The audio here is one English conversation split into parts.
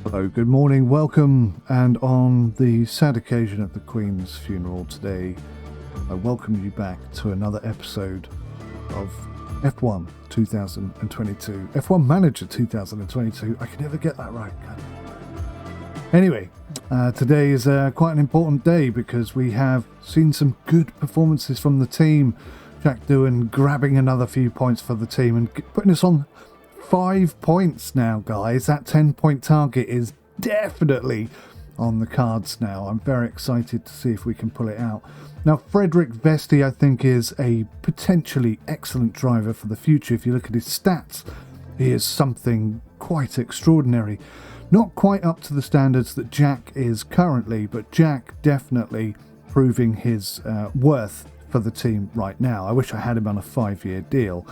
Hello, good morning, welcome, and on the sad occasion of the Queen's funeral today, I welcome you back to another episode of F1 2022. F1 Manager 2022. I can never get that right. Anyway, today is quite an important day because we have seen some good performances from the team. Jack Doohan grabbing another few points for the team and putting us on 5 points now, guys. That 10-point target is definitely on the cards now. I'm very excited to see if we can pull it out. Now, Frederick Vesti, I think, is a potentially excellent driver for the future. If you look at his stats, he is something quite extraordinary. Not quite up to the standards that Jack is currently, but Jack definitely proving his worth for the team right now. I wish I had him on a 5-year deal.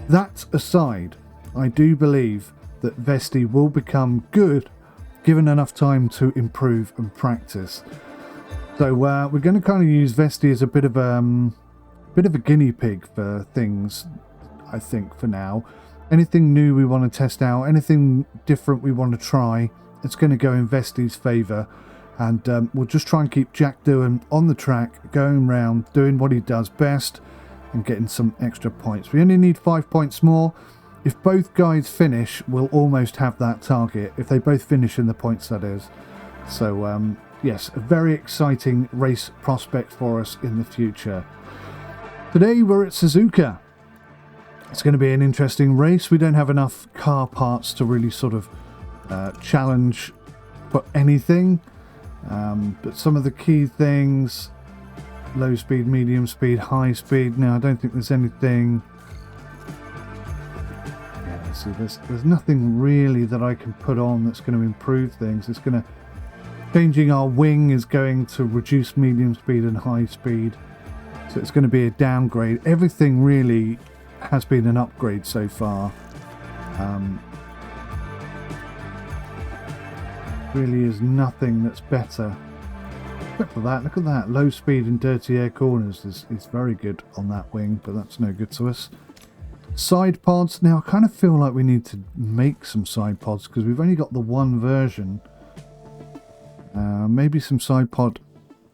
That aside, I do believe that Vesti will become good given enough time to improve and practice. So we're going to kind of use Vesti as a bit of a guinea pig for things, I think, for now. Anything new we want to test out, anything different we want to try, it's going to go in Vesti's favour. And we'll just try and keep Jack Doohan on the track, going around, doing what he does best and getting some extra points. We only need 5 points more. If both guys finish, we'll almost have that target. If they both finish in the points, that is. So, yes, a very exciting race prospect for us in the future. Today, we're at SAZUKA. It's going to be an interesting race. We don't have enough car parts to really sort of challenge for anything. But some of the key things, low speed, medium speed, high speed. Now, I don't think there's anything... See, there's nothing really that I can put on that's going to improve things. It's going to... Changing our wing is going to reduce medium speed and high speed. So it's going to be a downgrade. Everything really has been an upgrade so far. Really is nothing that's better. Except for that, look at that. Low speed and dirty air corners is very good on that wing, but that's no good to us. Side pods. Now, I kind of feel like we need to make some side pods because we've only got the one version. Maybe some side pod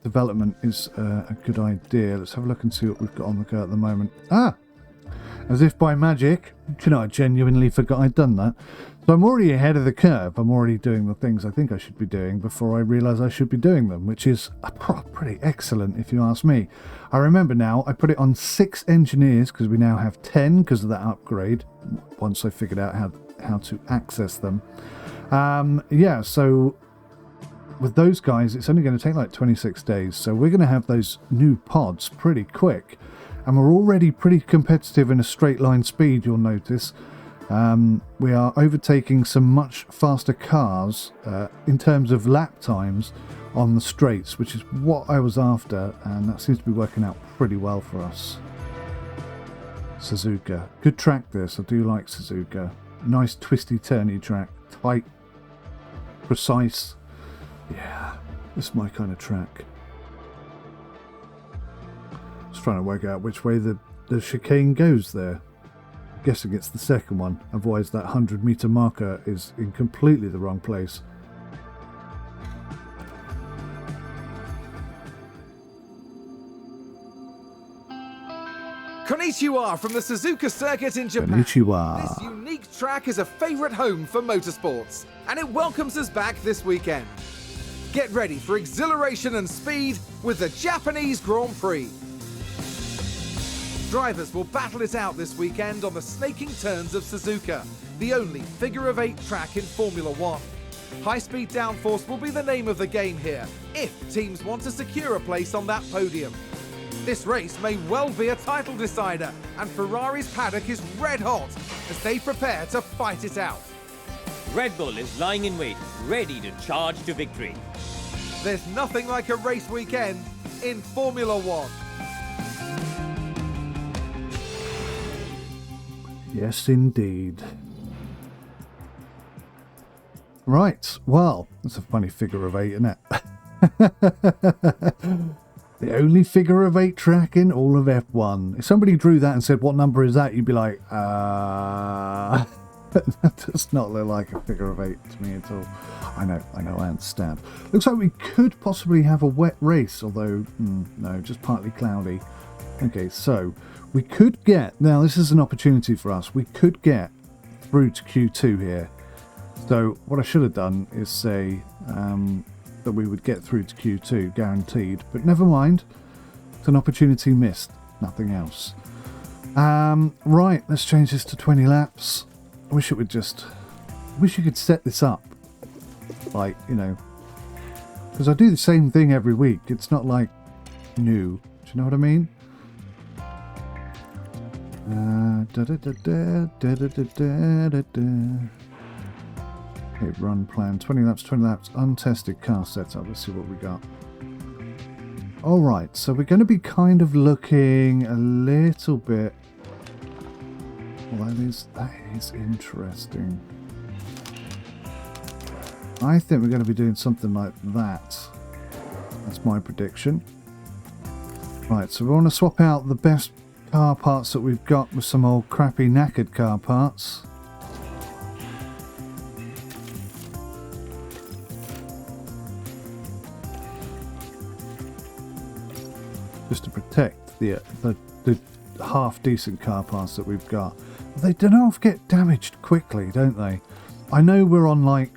development is a good idea. Let's have a look and see what we've got on the go at the moment. As if by magic. Do you know, I genuinely forgot I'd done that. So I'm already ahead of the curve. I'm already doing the things I think I should be doing before I realise I should be doing them, which is pretty excellent if you ask me. I remember now, I put it on 6 engineers because we now have 10 because of that upgrade, once I figured out how to access them. Yeah, so with those guys, it's only going to take like 26 days. So we're going to have those new pods pretty quick. And we're already pretty competitive in a straight line speed, you'll notice. We are overtaking some much faster cars in terms of lap times on the straights, which is what I was after, and that seems to be working out pretty well for us. SAZUKA. Good track this, I do like SAZUKA. Nice twisty turny track, tight, precise. Yeah, this is my kind of track. Just trying to work out which way the chicane goes there. I'm guessing it's the second one, otherwise that 100-meter marker is in completely the wrong place. Konnichiwa from the Suzuka circuit in Japan. Konnichiwa. This unique track is a favourite home for motorsports, and it welcomes us back this weekend. Get ready for exhilaration and speed with the Japanese Grand Prix. Drivers will battle it out this weekend on the snaking turns of SAZUKA, the only figure-of-8 track in Formula One. High-speed downforce will be the name of the game here, if teams want to secure a place on that podium. This race may well be a title decider, and Ferrari's paddock is red hot as they prepare to fight it out. Red Bull is lying in wait, ready to charge to victory. There's nothing like a race weekend in Formula One. Yes, indeed. Right, well, that's a funny figure of 8, isn't it? The only figure of 8 track in all of F1. If somebody drew that and said, what number is that? You'd be like, That does not look like a figure of 8 to me at all. I know, I understand. Looks like we could possibly have a wet race, although, no, just partly cloudy. Okay, so we could get, now this is an opportunity for us, we could get through to Q2 here. So what I should have done is say that we would get through to Q2, guaranteed, but never mind. It's an opportunity missed, nothing else. Right, let's change this to 20 laps. I wish you could set this up. Like, you know, because I do the same thing every week. It's not like new. Do you know what I mean? Okay, run plan. 20 laps. Untested car setup. Let's see what we got. Alright, so we're going to be kind of looking a little bit... Well, that is interesting. I think we're going to be doing something like that. That's my prediction. Right, so we want to swap out the best car parts that we've got with some old crappy knackered car parts. Just to protect the half decent car parts that we've got. They don't often get damaged quickly, don't they? I know we're on like,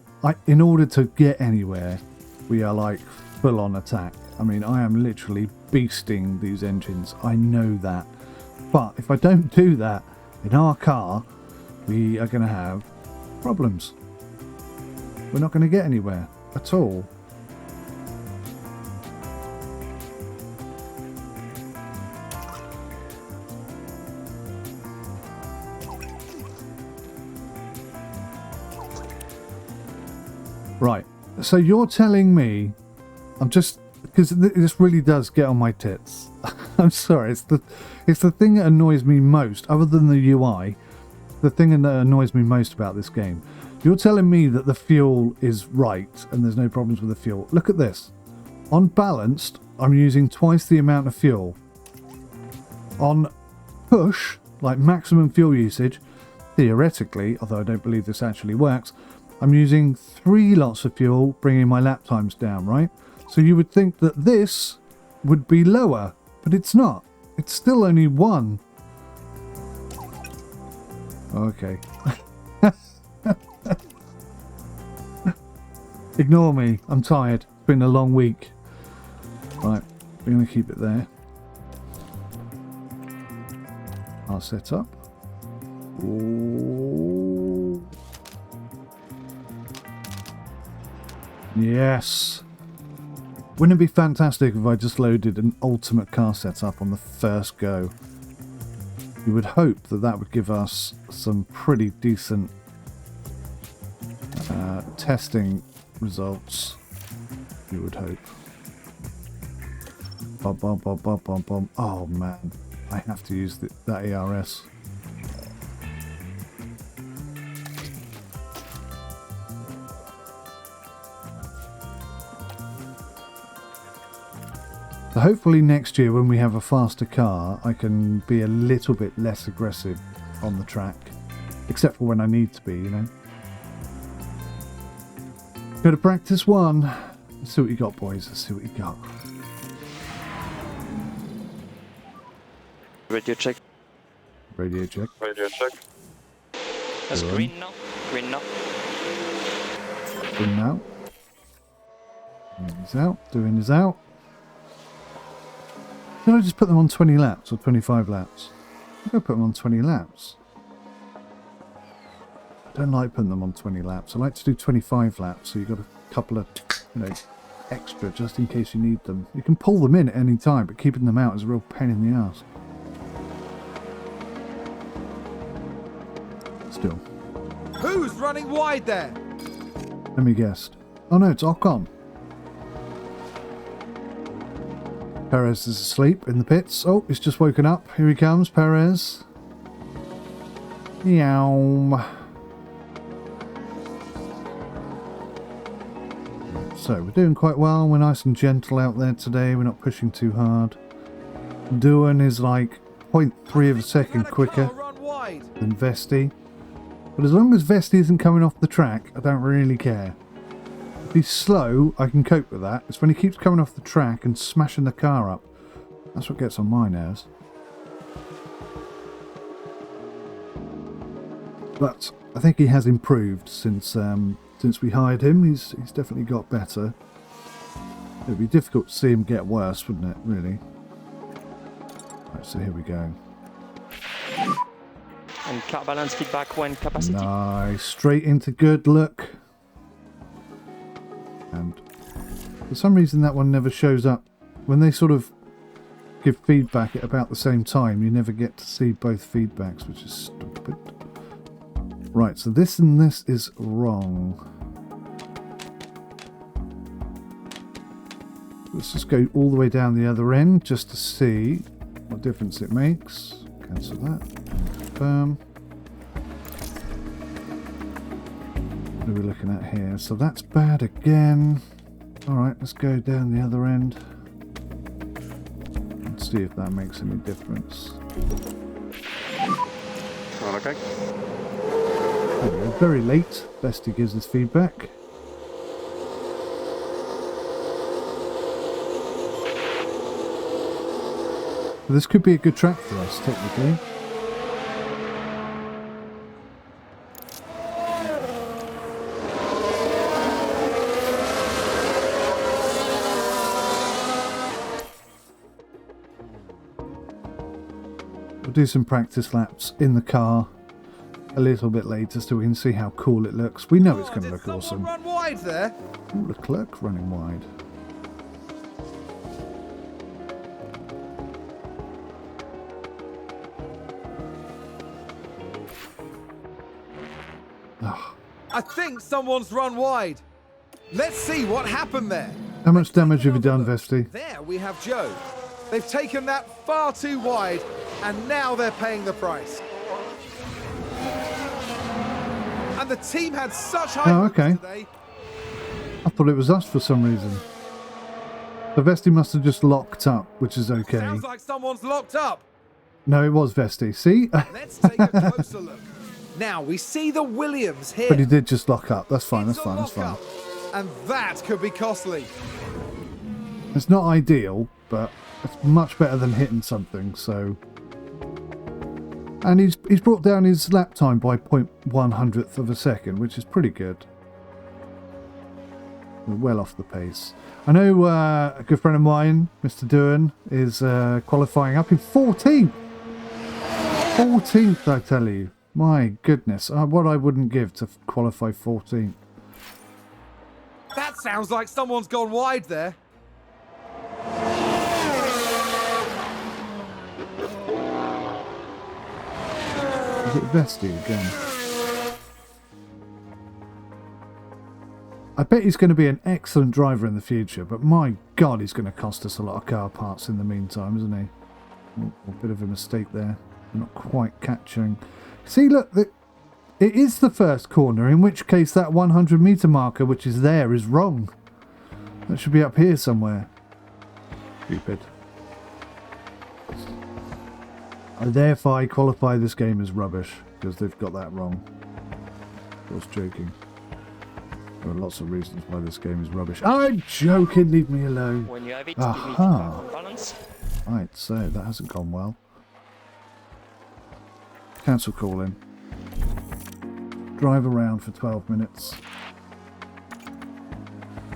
in order to get anywhere, we are like full on attack. I mean, I am literally beasting these engines. I know that. But if I don't do that in our car, we are going to have problems. We're not going to get anywhere at all. Right, so you're telling me, because this really does get on my tits. I'm sorry, it's the thing that annoys me most, other than the UI, the thing that annoys me most about this game. You're telling me that the fuel is right and there's no problems with the fuel. Look at this. On balanced, I'm using twice the amount of fuel. On push, like maximum fuel usage, theoretically, although I don't believe this actually works, I'm using 3 lots of fuel, bringing my lap times down, right? So you would think that this would be lower, but it's not. It's still only 1. Okay. Ignore me. I'm tired. It's been a long week. Right, we're going to keep it there. I'll set up. Ooh. Yes. Wouldn't it be fantastic if I just loaded an ultimate car setup on the first go? You would hope that that would give us some pretty decent testing results. You would hope. Bum, bum, bum, bum, bum, bum. Oh man, I have to use that ERS. So hopefully next year when we have a faster car, I can be a little bit less aggressive on the track. Except for when I need to be, you know. Go to practice 1. Let's see what you got, boys. Let's see what you got. Radio check. Radio check. Radio check. That's green now. Green now. Green now. Doing his out. Doing his out. Should I just put them on 20 laps or 25 laps? I'm going to put them on 20 laps. I don't like putting them on 20 laps. I like to do 25 laps, so you've got a couple of, you know, extra just in case you need them. You can pull them in at any time, but keeping them out is a real pain in the ass. Still. Who's running wide there? Let me guess. Oh no, it's Ocon. Perez is asleep in the pits. Oh, he's just woken up. Here he comes, Perez. Meow. So, we're doing quite well. We're nice and gentle out there today. We're not pushing too hard. Doohan is like 0.3 of a second quicker than Vesti. But as long as Vesti isn't coming off the track, I don't really care. If he's slow, I can cope with that. It's when he keeps coming off the track and smashing the car up. That's what gets on my nerves. But I think he has improved since we hired him. He's definitely got better. It would be difficult to see him get worse, wouldn't it, really? Right, so here we go. And car balance feedback when capacity. Nice. Straight into good, look. And for some reason that one never shows up. When they sort of give feedback at about the same time, you never get to see both feedbacks, which is stupid. Right, so this and this is wrong. Let's just go all the way down the other end just to see what difference it makes. Cancel that. Confirm. What are we looking at here? So that's bad again. Alright, let's go down the other end. Let's see if that makes any difference. All okay. There we go. Very late. Vesti gives us feedback. This could be a good track for us, technically. We'll do some practice laps in the car a little bit later so we can see how cool it looks. We know it's going to look awesome. Run wide there. Ooh, Leclerc running wide. I think someone's run wide. Let's see what happened there. How much damage have you done, Vesti? There we have Joe. They've taken that far too wide, and now they're paying the price. And the team had such high hopes today. I thought it was us for some reason. The Vesti must have just locked up, which is okay. Sounds like someone's locked up. No, it was Vesti. See? Let's take a closer look. Now we see the Williams here. But he did just lock up. That's fine, that's It's a fine, that's fine. lock-up, and that could be costly. It's not ideal, but it's much better than hitting something, so... And he's brought down his lap time by 0.100th of a second, which is pretty good. We're well off the pace. I know a good friend of mine, Mr. Doohan, is qualifying up in 14th. 14th, I tell you. My goodness, what I wouldn't give to qualify 14th. That sounds like someone's gone wide there. Is it Vesti again? I bet he's going to be an excellent driver in the future, but my God, he's going to cost us a lot of car parts in the meantime, isn't he? Oh, a bit of a mistake there. Not quite catching. See, look, it is the first corner, in which case that 100 metre marker, which is there, is wrong. That should be up here somewhere. Stupid. And therefore, I qualify this game as rubbish, because they've got that wrong. I was joking. There are lots of reasons why this game is rubbish. I'm joking, leave me alone. When you have it, Aha. you need balance. Right, so that hasn't gone well. Cancel calling. Drive around for 12 minutes.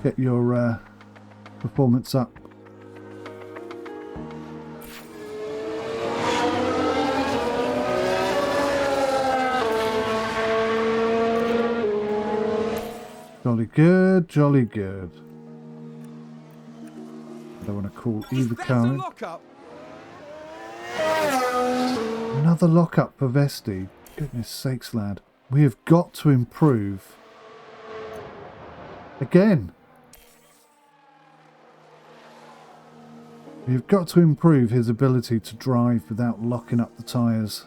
Get your performance up. Jolly good, jolly good. I don't want to call either That's a car. lock-up. Another lock-up for Vesti. Goodness sakes, lad. We have got to improve. Again. We've got to improve his ability to drive without locking up the tyres.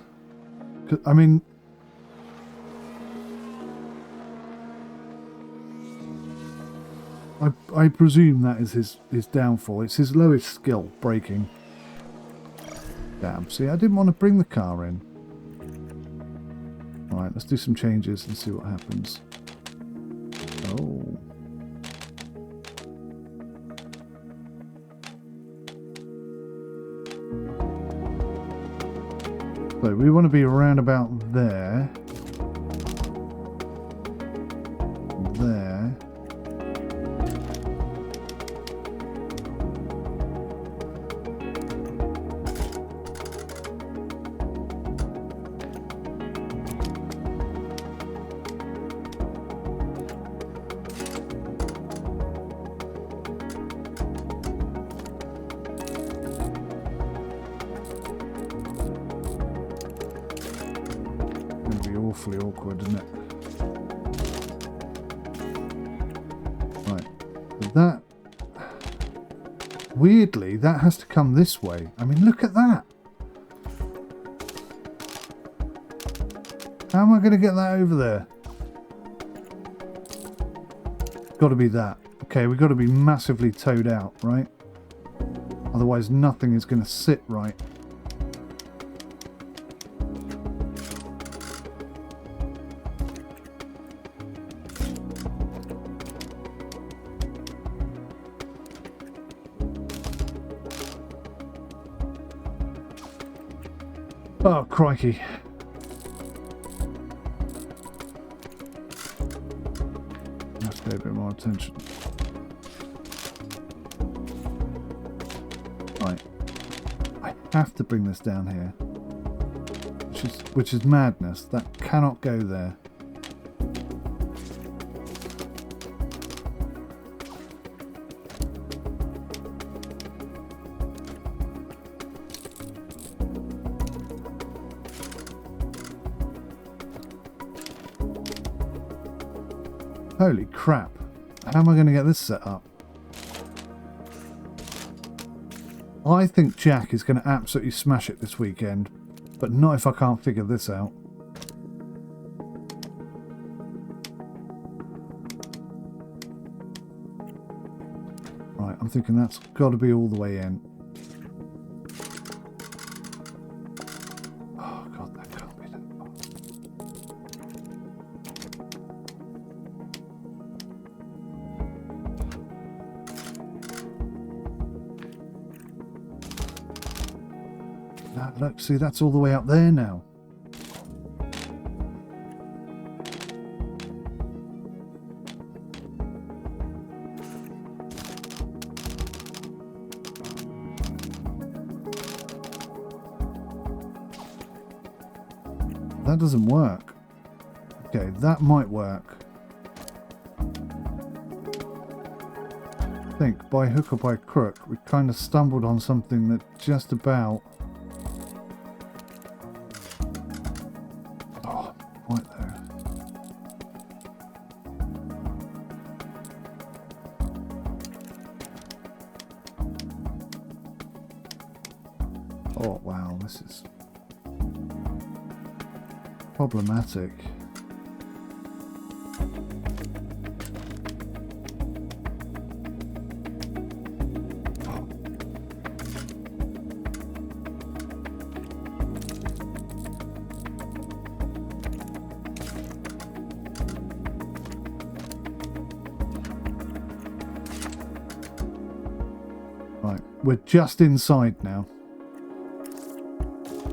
I mean... I presume that is his downfall. It's his lowest skill, braking. Damn, see, I didn't want to bring the car in. Right, Right, let's do some changes and see what happens. Oh. So we want to be around about there. There. Awfully awkward, isn't it? Right. That weirdly, that has to come this way. I mean, look at that. How am I going to get that over there? Got to be that. Okay, we've got to be massively towed out, right? Otherwise, nothing is going to sit right. Oh, crikey. Let's pay a bit more attention. Right. I have to bring this down here. Which is madness. That cannot go there. Holy crap. How am I going to get this set up? I think Jack is going to absolutely smash it this weekend, but not if I can't figure this out. Right, I'm thinking that's got to be all the way in. Oh god, that can't be that far. Look, see, that's all the way up there now. That doesn't work. Okay, that might work. I think by hook or by crook, we kind of stumbled on something that just about... Oh, right there. Oh, wow, this is problematic. Right, we're just inside now.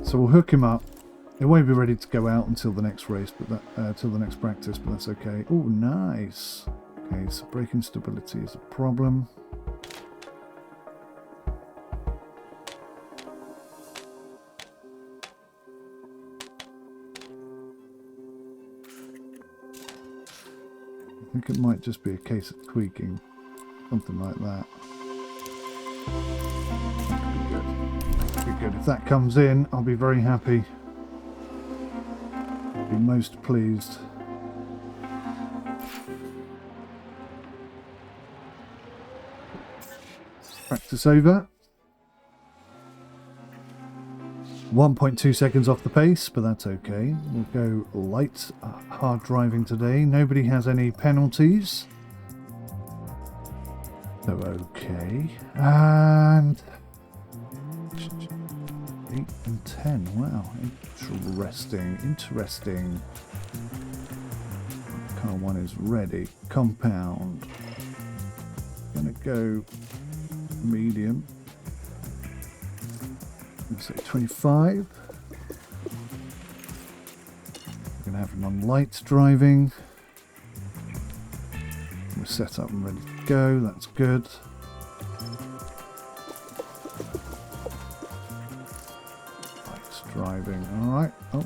So we'll hook him up. It won't be ready to go out until the next race, but that till the next practice, but that's okay. Oh, nice. Okay, so braking stability is a problem. I think it might just be a case of tweaking, something like that. That could be good. If that comes in, I'll be very happy. Be most pleased. Practice over. 1.2 seconds off the pace, but that's okay. We'll go light, hard driving today. Nobody has any penalties. So okay. And 8 and 10. Wow, interesting. Car 1 is ready. Compound. Gonna go medium. Let's say 25. We're gonna have him on lights driving. We're set up and ready to go. That's good. Lights driving. Alright. Oh.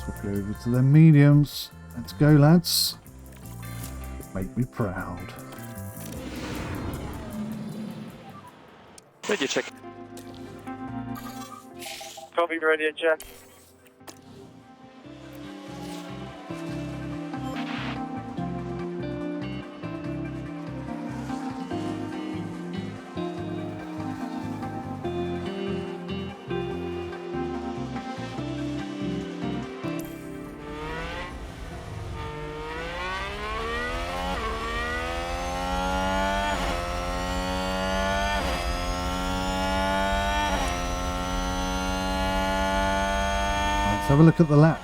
Swap it over to the mediums. Let's go, lads. Make me proud. Ready, check. Copy, ready, check. Let's have a look at the lap.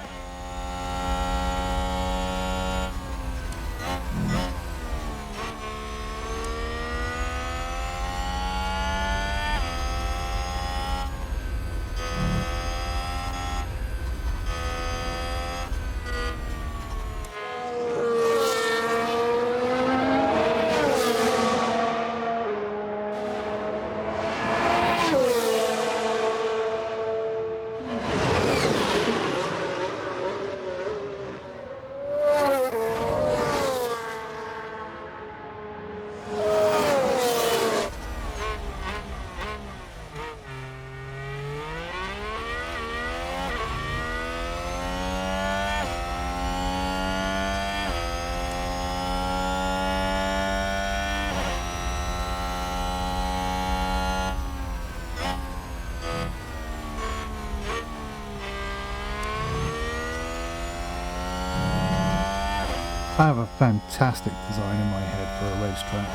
I have a fantastic design in my head for a racetrack.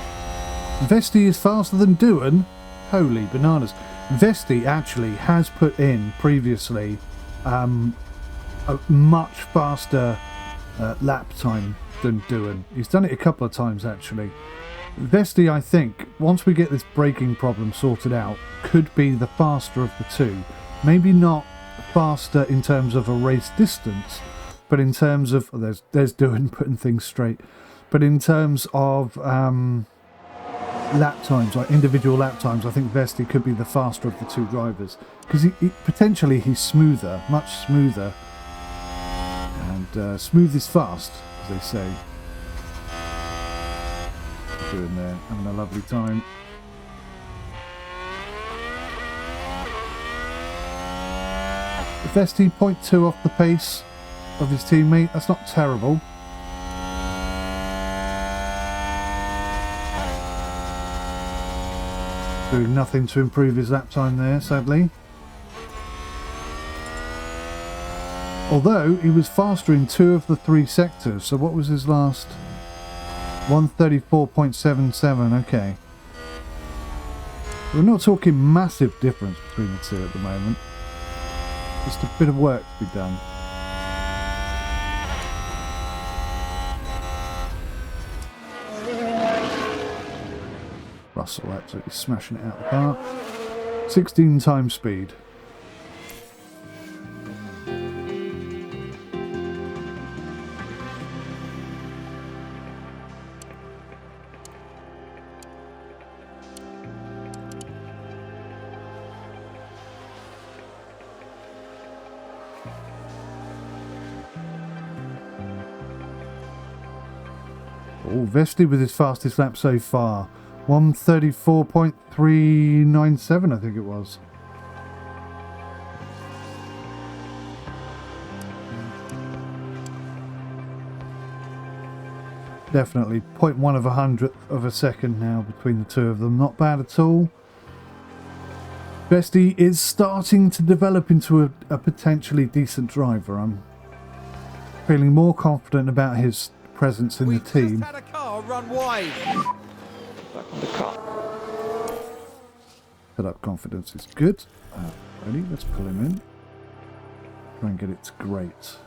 Vesti is faster than Doohan? Holy bananas. Vesti actually has put in previously a much faster lap time than Doohan. He's done it a couple of times actually. Vesti, I think, once we get this braking problem sorted out, could be the faster of the two. Maybe not faster in terms of a race distance, but in terms of, there's Doohan putting things straight, but in terms of lap times, like individual lap times, I think Vesti could be the faster of the two drivers, because potentially he's smoother, much smoother, and smooth is fast, as they say. Doing there, having a lovely time. Vesti 0.2 off the pace of his teammate, that's not terrible. Doing nothing to improve his lap time there, sadly. Although he was faster in 2 of the 3 sectors, so what was his last? 134.77, okay. We're not talking massive difference between the two at the moment. Just a bit of work to be done. Russell absolutely smashing it out of the car. 16 times speed. Oh, Vesti with his fastest lap so far. 134.397, I think it was. Definitely 0.1 of a hundredth of a second now between the two of them. Not bad at all. Vesti is starting to develop into a potentially decent driver. I'm feeling more confident about his presence in the team. Just had a car run wide. Back on the car. Set up confidence is good. Ready? Let's pull him in. Try and get it to great.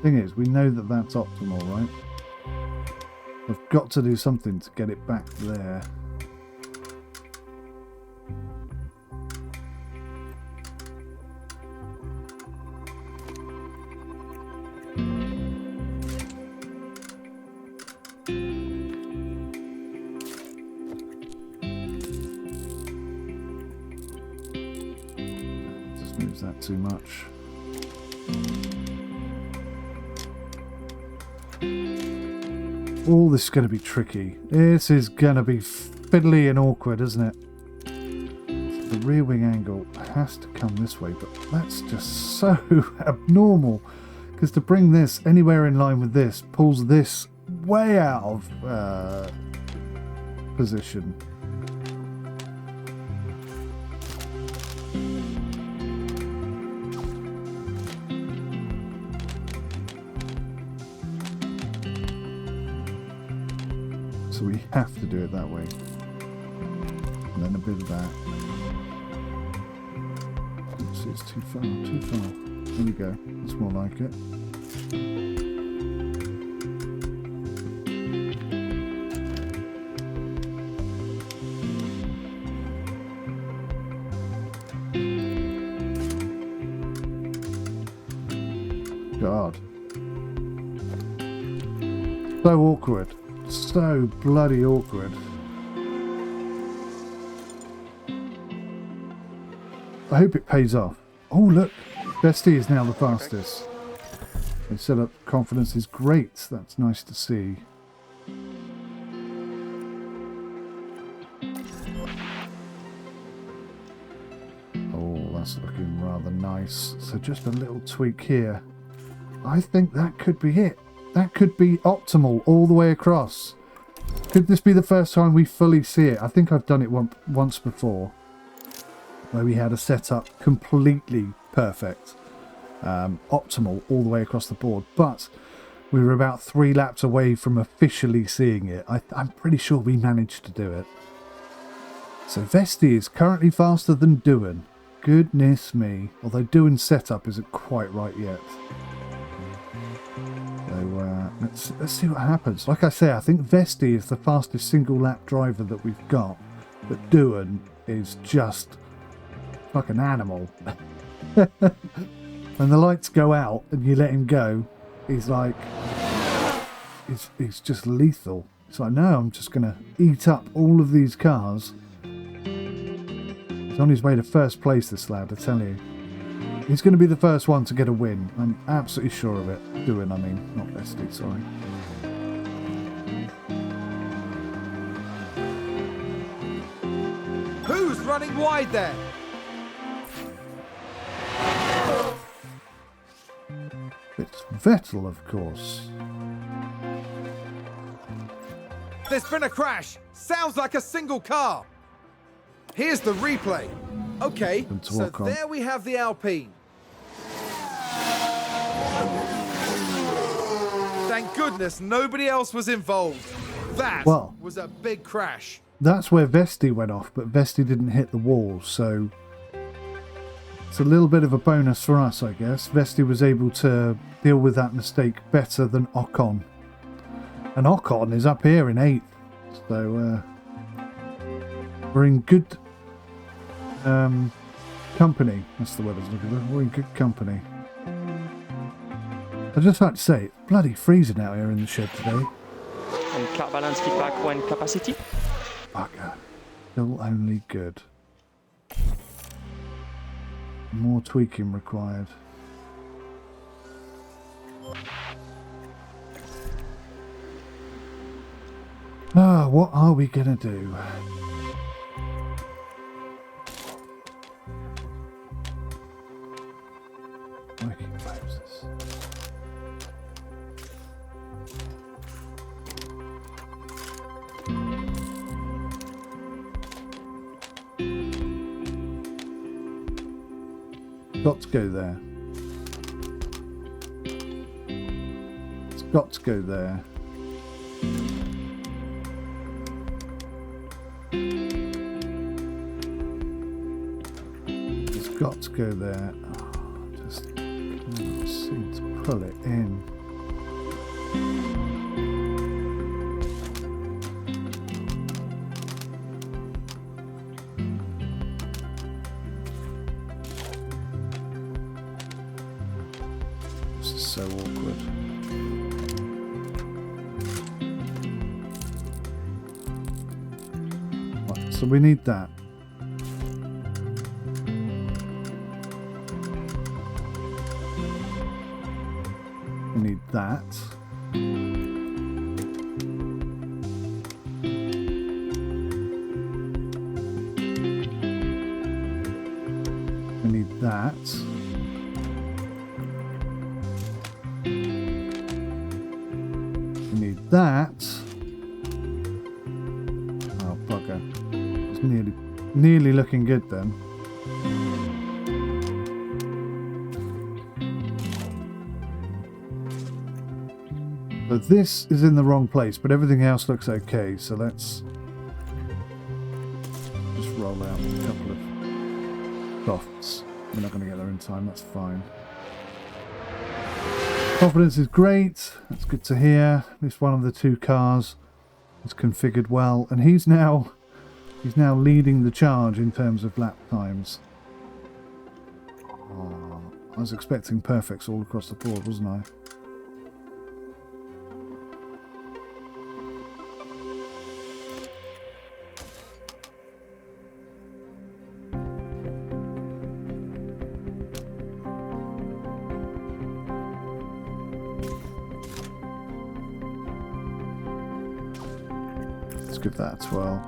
Thing is, we know that that's optimal, right? I've got to do something to get it back there. Just moves that too much. Oh, this is going to be tricky. This is going to be fiddly and awkward, isn't it? The rear wing angle has to come this way, but that's just so abnormal. Because to bring this anywhere in line with this pulls this way out of position. So we have to do it that way. And then a bit of that. Oops, it's too far, too far. There we go. That's more like it. God. So awkward. So bloody awkward. I hope it pays off. Oh look, Bestie is now the fastest. They set up confidence is great. That's nice to see. Oh, that's looking rather nice. So just a little tweak here. I think that could be it. That could be optimal all the way across. Could this be the first time we fully see it? I think I've done it once before, where we had a setup completely perfect, optimal all the way across the board, but we were about 3 laps away from officially seeing it. I'm pretty sure we managed to do it. So Vesti is currently faster than Doohan. Goodness me. Although Doohan's setup isn't quite right yet. So let's see what happens. Like I say, I think Vesti is the fastest single lap driver that we've got, but Doohan is just like an animal. When the lights go out and you let him go, he's like, he's just lethal. It's like, no, I'm just going to eat up all of these cars. He's on his way to first place, this lad, I tell you. He's going to be the first one to get a win. I'm absolutely sure of it. Doohan, I mean, not Vesti, sorry. Who's running wide there? It's Vettel, of course. There's been a crash. Sounds like a single car. Here's the replay. Okay, so there we have the Alpine. Thank goodness nobody else was involved. That was a big crash. That's where Vesti went off, but Vesti didn't hit the wall, so it's a little bit of a bonus for us, I guess. Vesti was able to deal with that mistake better than Ocon. And Ocon is up here in 8th, so we're in good company. That's the word I was looking for. We're in good company. I'd just like to say, it's bloody freezing out here in the shed today. And car balance feedback when capacity. Bugger. Still only good. More tweaking required. Ah, what are we gonna do? Working Moses. Got to go there. It's got to go there. It's got to go there. Oh, just can't seem to pull it in. so awkward. Right, so we need that. We need that. We need that. We need that. Oh, bugger. It's nearly looking good then. So this is in the wrong place, but everything else looks okay. So let's just roll out a couple of softs. We're not going to get there in time, that's fine. Confidence is great, that's good to hear. At least one of the two cars is configured well, and he's now leading the charge in terms of lap times. Oh, I was expecting perfects all across the board, wasn't I? Give that a twirl.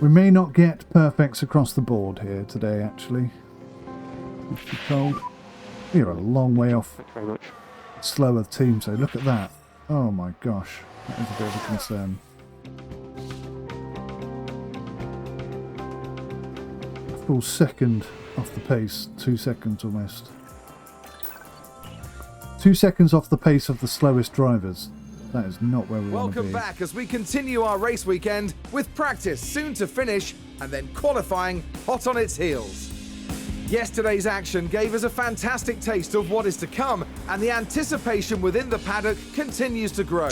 We may not get perfects across the board here today, actually. Truth be told, we're a long way off slower team, so look at that. Oh my gosh, that is a bit of a concern. A full second off the pace, 2 seconds almost. 2 seconds off the pace of the slowest drivers. That is not where we want to be. Welcome back as we continue our race weekend with practice soon to finish and then qualifying hot on its heels. Yesterday's action gave us a fantastic taste of what is to come, and the anticipation within the paddock continues to grow.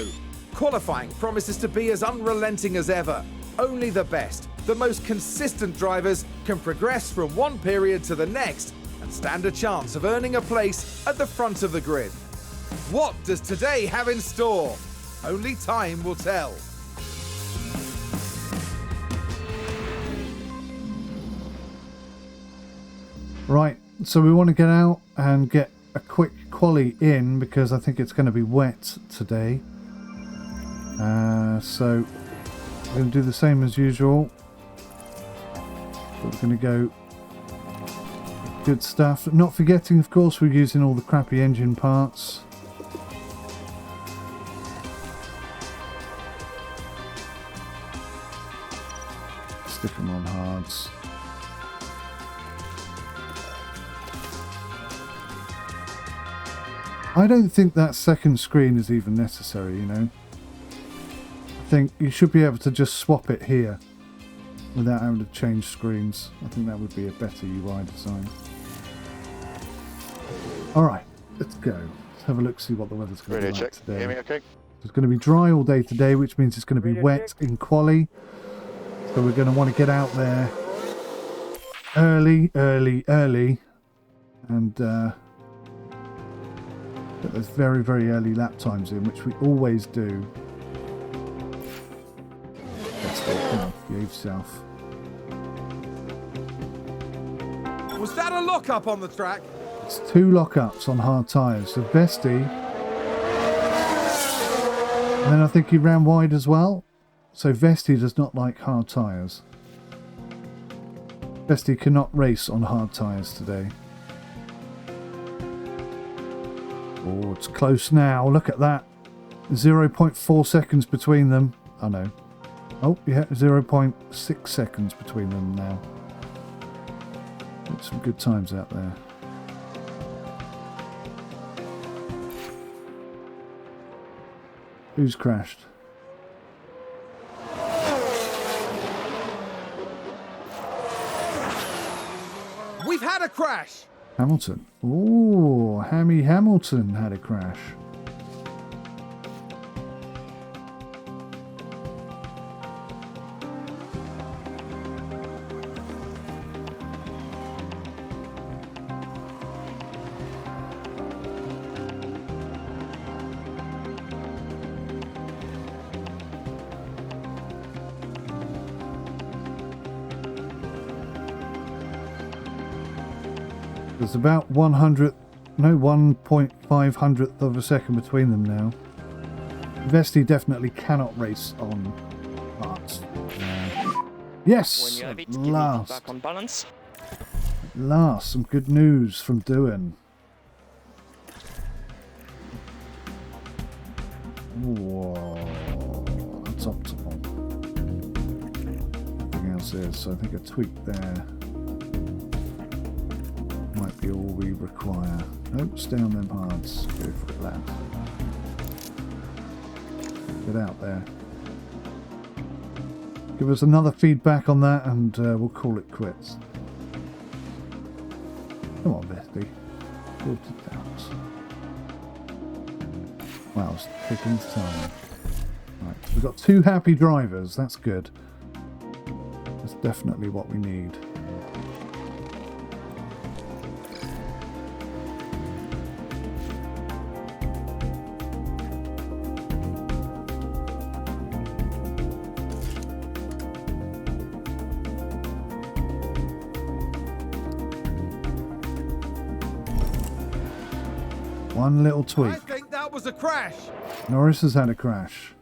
Qualifying promises to be as unrelenting as ever. Only the best, the most consistent drivers can progress from one period to the next and stand a chance of earning a place at the front of the grid. What does today have in store? Only time will tell. Right, so we want to get out and get a quick quali in because I think it's going to be wet today. So we're going to do the same as usual. But we're going to go good stuff. Not forgetting, of course, we're using all the crappy engine parts. Stick them on hards. I don't think that second screen is even necessary, you know. I think you should be able to just swap it here without having to change screens. I think that would be a better UI design. Alright, let's go. Let's have a look, see what the weather's going to be like today. Hear me okay? It's going to be dry all day today, which means it's going to be wet in quali. So we're going to want to get out there early, and get those very, very early lap times in, which we always do. Behave yourself. Was that a lock-up on the track? It's 2 lockups on hard tyres. So Vesti, and then I think he ran wide as well. So Vesti does not like hard tyres. Vesti cannot race on hard tyres today. Oh, it's close now. Look at that. 0.4 seconds between them. Oh no. Oh, yeah, 0.6 seconds between them now. Got some good times out there. Who's crashed? We've had a crash. Hamilton. Oh, Hammy Hamilton had a crash. There's about 1.5 hundredth of a second between them now. Vesti definitely cannot race on parts. Yes! When you have it, At give it last. back on balance. At last, some good news from Duin. Whoa, that's optimal. Nothing else is, so I think a tweak there might be all we require. Nope, stay on them hards. Go for it, lad. Get out there. Give us another feedback on that and we'll call it quits. Come on, Vesti. Sort it out. Wow, it's taking time. Right, we've got 2 happy drivers. That's good. That's definitely what we need. One little I tweak. think that was a crash. Norris has had a crash.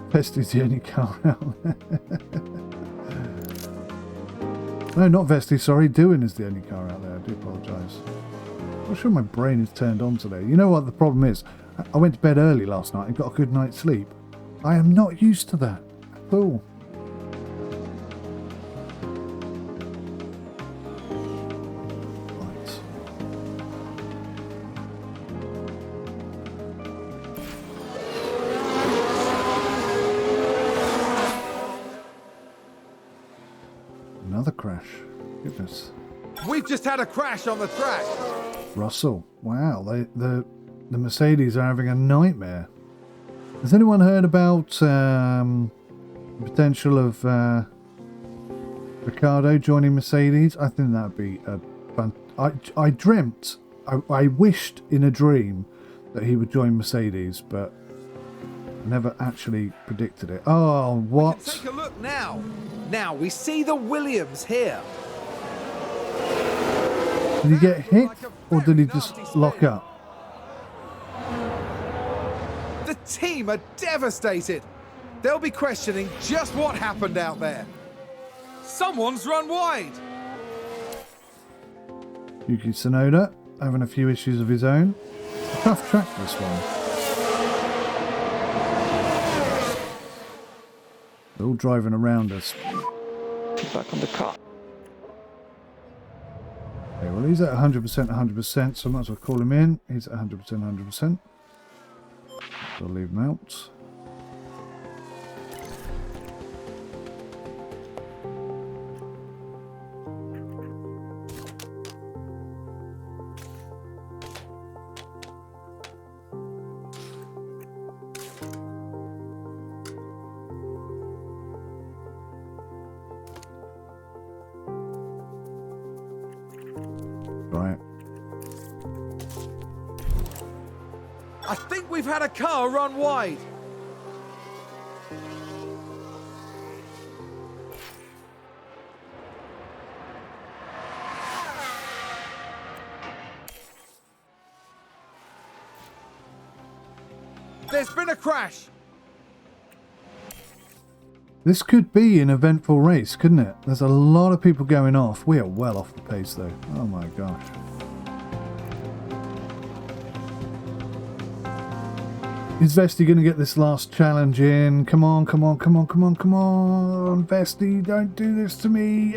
Vesti's the only car out. No, not Vesti, sorry. Duin is the only car out there. I do apologise. I'm sure my brain is turned on today. You know what the problem is? I went to bed early last night and got a good night's sleep. I am not used to that at all. Right. Another crash. Goodness. We've just had a crash on the track. Russell. Wow, the Mercedes are having a nightmare. Has anyone heard about the potential of Ricardo joining Mercedes? I think that would be a fun. I dreamt, I wished in a dream that he would join Mercedes, but I never actually predicted it. Oh, what? Take a look now. Now we see the Williams here. Did he get hit or did he just lock up? The team are devastated. They'll be questioning just what happened out there. Someone's run wide. Yuki Tsunoda having a few issues of his own. Tough track, this one. They're all driving around us. Back on the car. Okay, well, he's at 100%, 100%, so I might as well call him in. He's at 100%, 100%. I'll leave him out. Right. I think we've had a car run wide. There's been a crash. This could be an eventful race, couldn't it? There's a lot of people going off. We are well off the pace, though. Oh my gosh. Is Vesti going to get this last challenge in? Come on, come on, come on, come on, come on. Vesti, don't do this to me.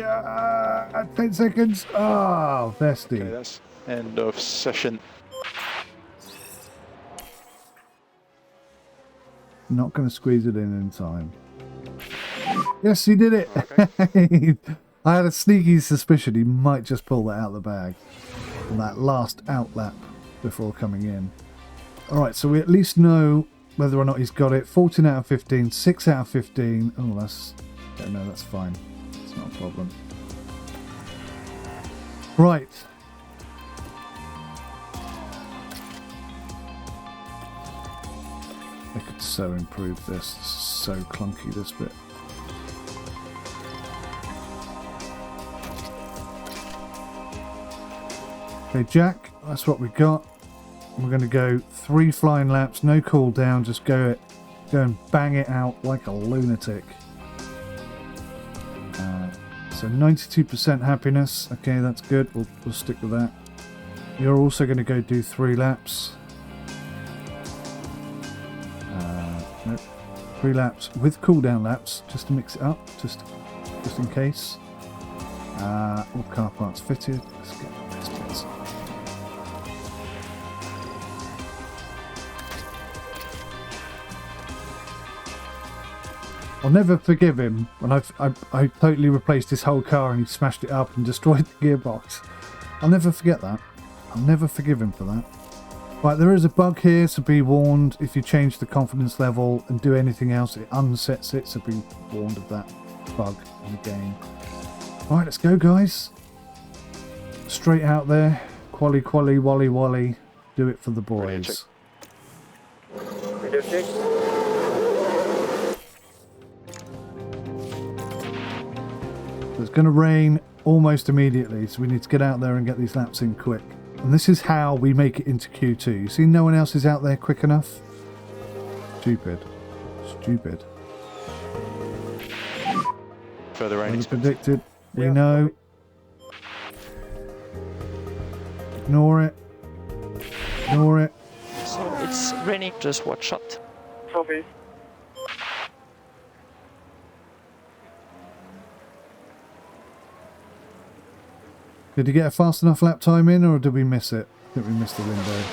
10 seconds. Oh, Vesti. Okay, that's end of session. Not going to squeeze it in time. Yes, he did it. Okay. I had a sneaky suspicion he might just pull that out of the bag on that last out lap before coming in. Alright, so we at least know whether or not he's got it. 14 out of 15, 6 out of 15. Oh, that's... Yeah, no, that's fine. It's not a problem. Right. so improve this. It's so clunky, this bit. Okay, Jack, that's what we got. We're going to go 3 flying laps, no cool down, just go and bang it out like a lunatic. So 92% happiness. Okay, that's good. We'll stick with that. You're also going to go do 3 laps. Nope. 3 laps with cooldown laps, just to mix it up, just in case. All car parts fitted. Let's get this bits. I'll never forgive him when I totally replaced his whole car and he smashed it up and destroyed the gearbox. I'll never forget that. I'll never forgive him for that. Right, there is a bug here, so be warned. If you change the confidence level and do anything else, it unsets it, so be warned of that bug in the game. Right, let's go, guys. Straight out there. Quali, wally, wally. Do it for the boys. Radio check. It's going to rain almost immediately, so we need to get out there and get these laps in quick. And this is how we make it into Q2. You see, no one else is out there quick enough? Stupid. Stupid. Further rain As expected. predicted. We know. Ignore it. Ignore it. So it's raining, just watch out. Copy. Did you get a fast enough lap time in, or did we miss it? I think we missed the window.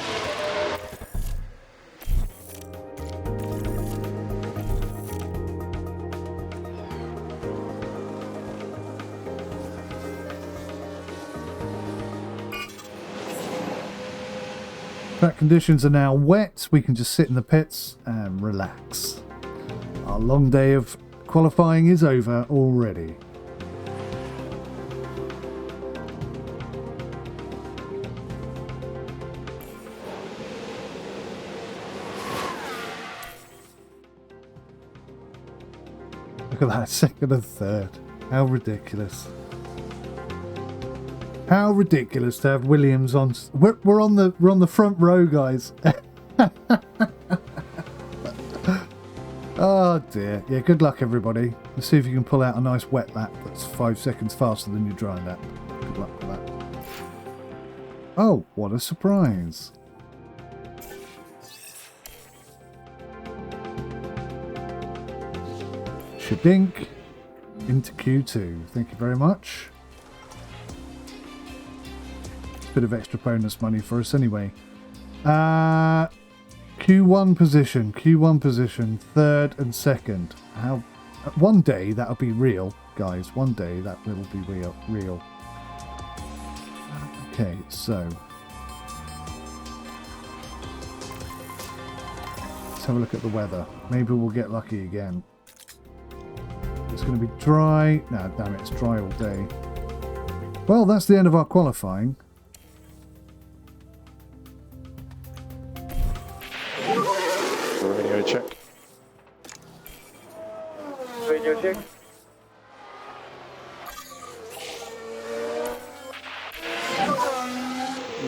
Track conditions are now wet. We can just sit in the pits and relax. Our long day of qualifying is over already. Look at that, second and third. How ridiculous. How ridiculous to have Williams on. We're on the front row, guys. Oh dear. Yeah, good luck everybody. Let's see if you can pull out a nice wet lap that's 5 seconds faster than your dry lap. Good luck with that. Oh, what a surprise. Shadink into Q2. Thank you very much. Bit of extra bonus money for us anyway. Q1 position, third and second. How? One day that'll be real, guys. One day that will be real. Okay, so let's have a look at the weather. Maybe we'll get lucky again. It's going to be dry. No, damn it, it's dry all day. Well, that's the end of our qualifying. Radio check. Radio check.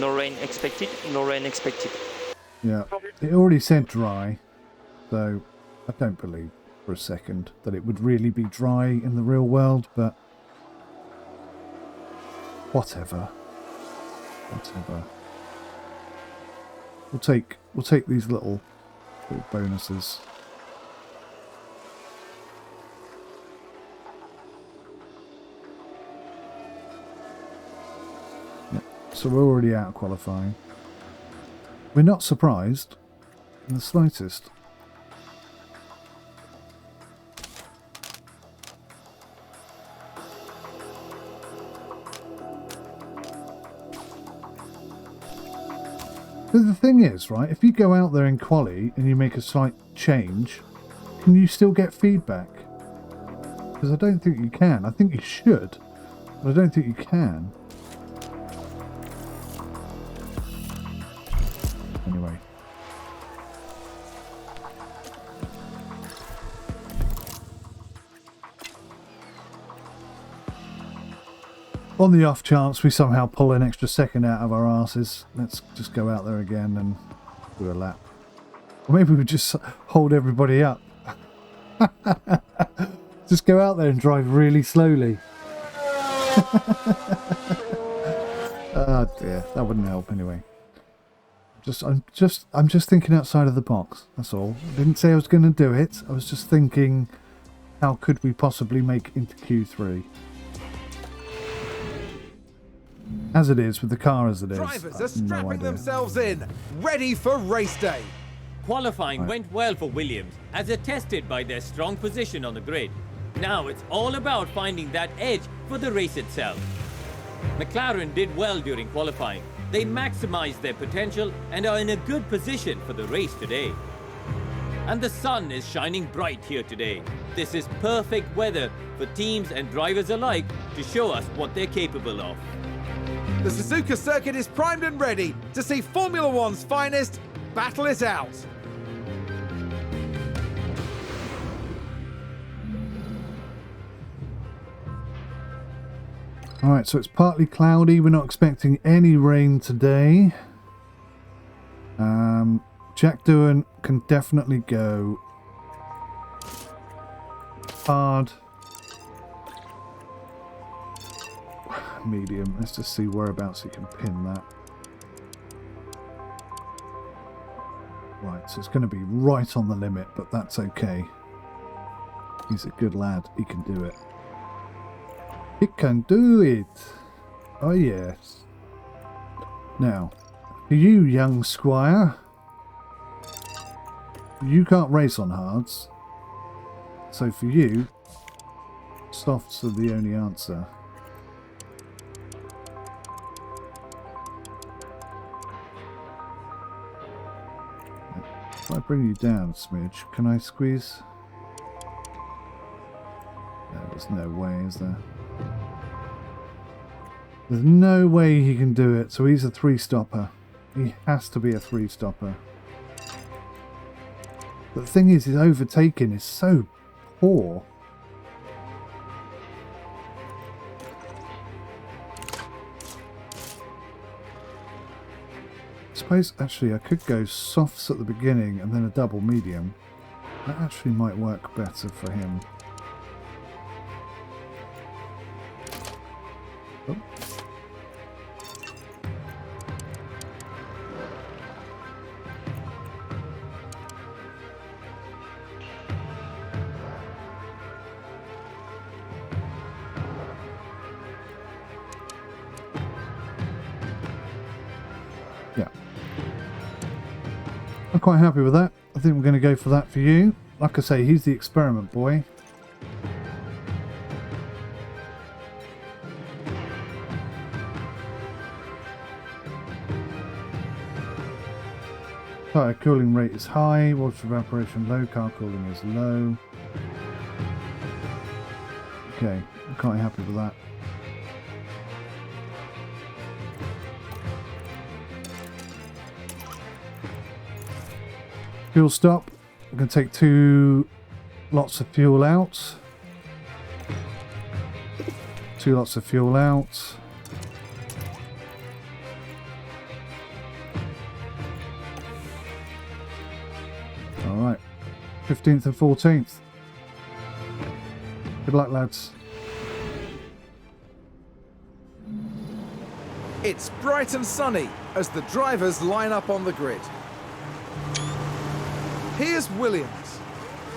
No rain expected, no rain expected. Yeah, it already said dry, so I don't believe for a second that it would really be dry in the real world, but whatever. We'll take these little bonuses. Yeah, so we're already out of qualifying. We're not surprised in the slightest. But the thing is, right, if you go out there in quali and you make a slight change, can you still get feedback? Because I don't think you can. I think you should, but I don't think you can. Anyway. On the off chance we somehow pull an extra second out of our asses, let's just go out there again and do a lap. Or maybe we just hold everybody up. Just go out there and drive really slowly. Oh dear, that wouldn't help anyway. I'm just thinking outside of the box. That's all. I didn't say I was going to do it. I was just thinking, how could we possibly make it into Q3? As it is, with the car as it is. Drivers are strapping themselves in, ready for race day. Qualifying went well for Williams, as attested by their strong position on the grid. Now it's all about finding that edge for the race itself. McLaren did well during qualifying. They maximized their potential and are in a good position for the race today. And the sun is shining bright here today. This is perfect weather for teams and drivers alike to show us what they're capable of. The SAZUKA circuit is primed and ready to see Formula One's finest battle it out. Alright, so it's partly cloudy. We're not expecting any rain today. Jack Doohan can definitely go hard. Medium. Let's just see whereabouts he can pin that. Right, so it's going to be right on the limit, but that's okay. He's a good lad. He can do it. He can do it. Oh yes. Now, for you, young squire, you can't race on hards. So for you, softs are the only answer. If I bring you down a smidge, can I squeeze? No, there's no way, is there? There's no way he can do it, so he's a three-stopper. He has to be a three-stopper. But the thing is, his overtaking is so poor. I suppose, actually, I could go softs at the beginning and then a double medium. That actually might work better for him. Oh. Yeah. I'm quite happy with that. I think we're going to go for that for you. Like I say, he's the experiment boy. Tire cooling rate is high, water evaporation low, car cooling is low. Okay, I'm quite happy with that. Fuel stop. I'm going to take 2 lots of fuel out. 2 lots of fuel out. Alright. 15th and 14th. Good luck, lads. It's bright and sunny as the drivers line up on the grid. Here's Williams.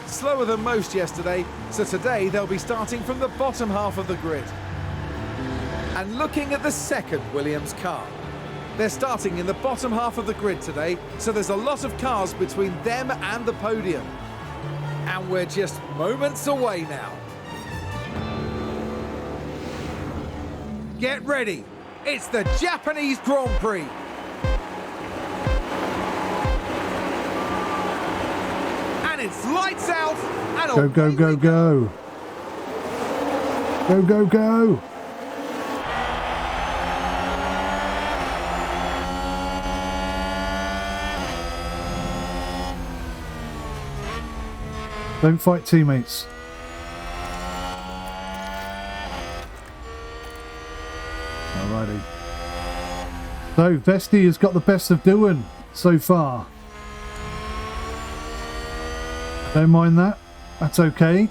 Slower than most yesterday, so today they'll be starting from the bottom half of the grid. And looking at the second Williams car. They're starting in the bottom half of the grid today, so there's a lot of cars between them and the podium. And we're just moments away now. Get ready, it's the Japanese Grand Prix. And it's lights out and Go, go, go, go. Go, go, go. Don't fight teammates. So Vesti has got the best of Doohan so far. Don't mind that. That's okay.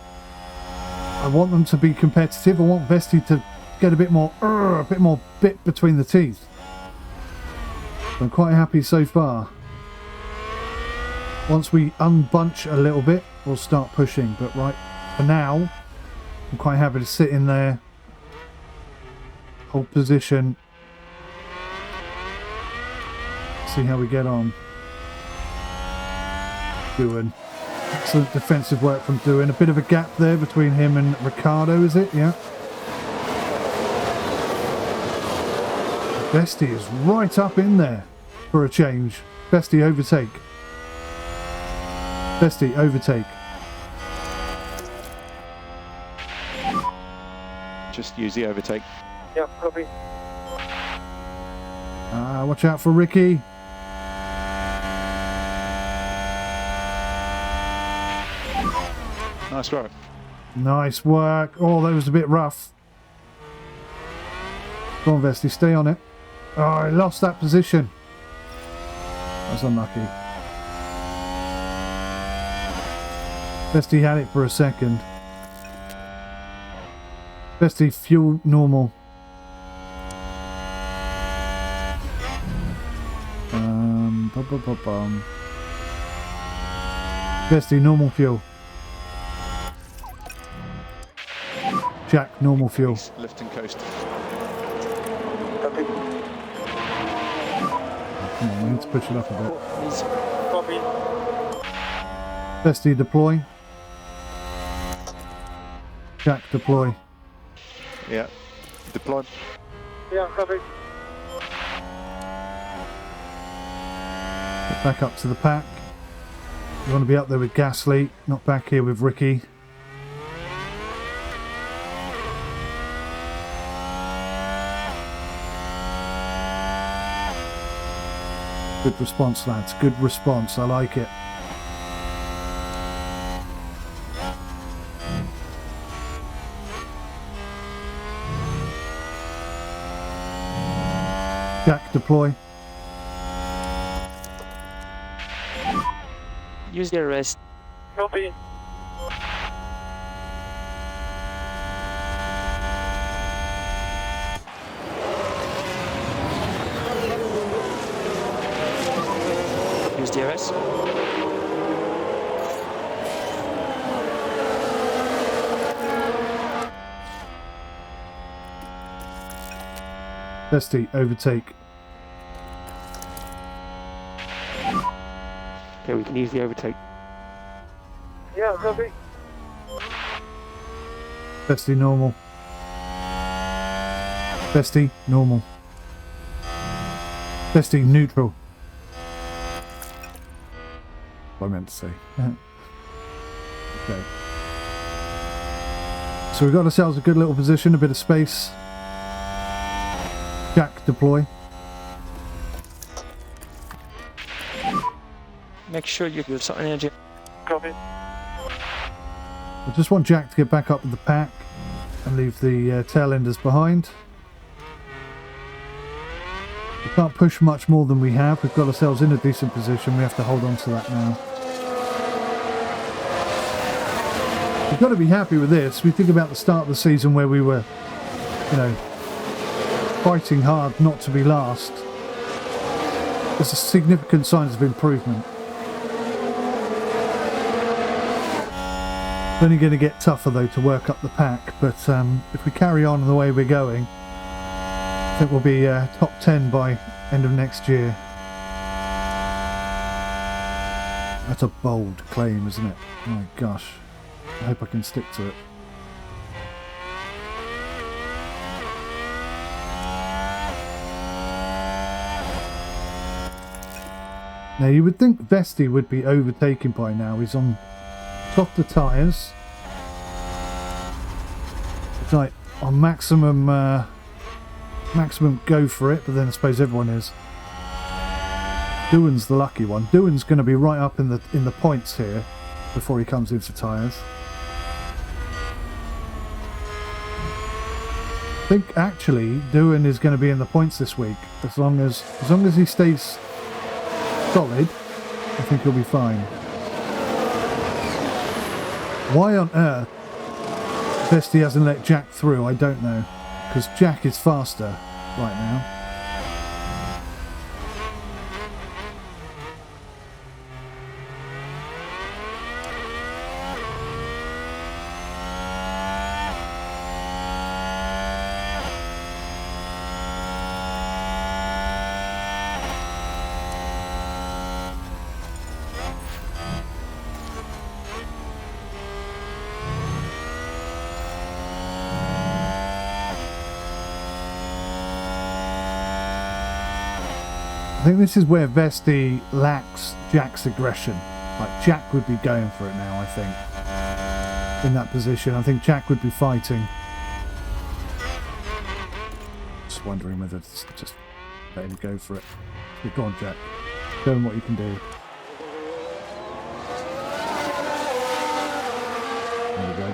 I want them to be competitive. I want Vesti to get a bit more bit between the teeth. I'm quite happy so far. Once we unbunch a little bit, we'll start pushing. But right for now, I'm quite happy to sit in there, hold position, see how we get on. Doohan. Excellent defensive work from Doohan. A bit of a gap there between him and Ricardo, is it? Yeah. Vesti is right up in there for a change. Vesti overtake. Vesti overtake. Just use the overtake. Yeah, copy. Watch out for Ricky. Nice work. Nice work. Oh, that was a bit rough. Come on, Vesti, stay on it. Oh, I lost that position. That's unlucky. Vesti had it for a second. Vesti, fuel normal. Vesti, normal fuel. Jack, normal fuel. Lift and coast. Copy. Come on, we need to push it up a bit. Copy. Vesti, deploy. Jack, deploy. Yeah. Deploy. Yeah, copy. Get back up to the pack. You want to be up there with Gasly, not back here with Ricky. Good response, lads. Good response. I like it. Jack, deploy. Use the rest. Copy. Use the rest. Vesti, overtake. Okay, we can use the overtake. Yeah, copy. Vesti, normal. Vesti, normal. Vesti, neutral. What I meant to say. Okay. So we've got ourselves a good little position, a bit of space. Jack, deploy. Make sure you give some energy. Copy. I just want Jack to get back up with the pack and leave the tail enders behind. We can't push much more than we have. We've got ourselves in a decent position. We have to hold on to that now. We've got to be happy with this. We think about the start of the season where we were, you know, fighting hard not to be last. There's a significant signs of improvement. It's only going to get tougher though to work up the pack, but if we carry on the way we're going, I think we'll be top 10 by end of next year. That's a bold claim, isn't it? Oh my gosh. I hope I can stick to it. Now you would think Vesti would be overtaken by now. He's on softer tyres. It's like on maximum go for it, but then I suppose everyone is. Doohan's the lucky one. Doohan's going to be right up in the points here before he comes into tyres. think actually Doohan is going to be in the points this week. As long as he stays solid, I think he'll be fine. Why on earth Vesti hasn't let Jack through, I don't know. Because Jack is faster right now. I think this is where Vesti lacks Jack's aggression. Like, Jack would be going for it now, I think. In that position, I think Jack would be fighting. Just wondering whether to just let him go for it. Go on, Jack. Show him what you can do. There we go.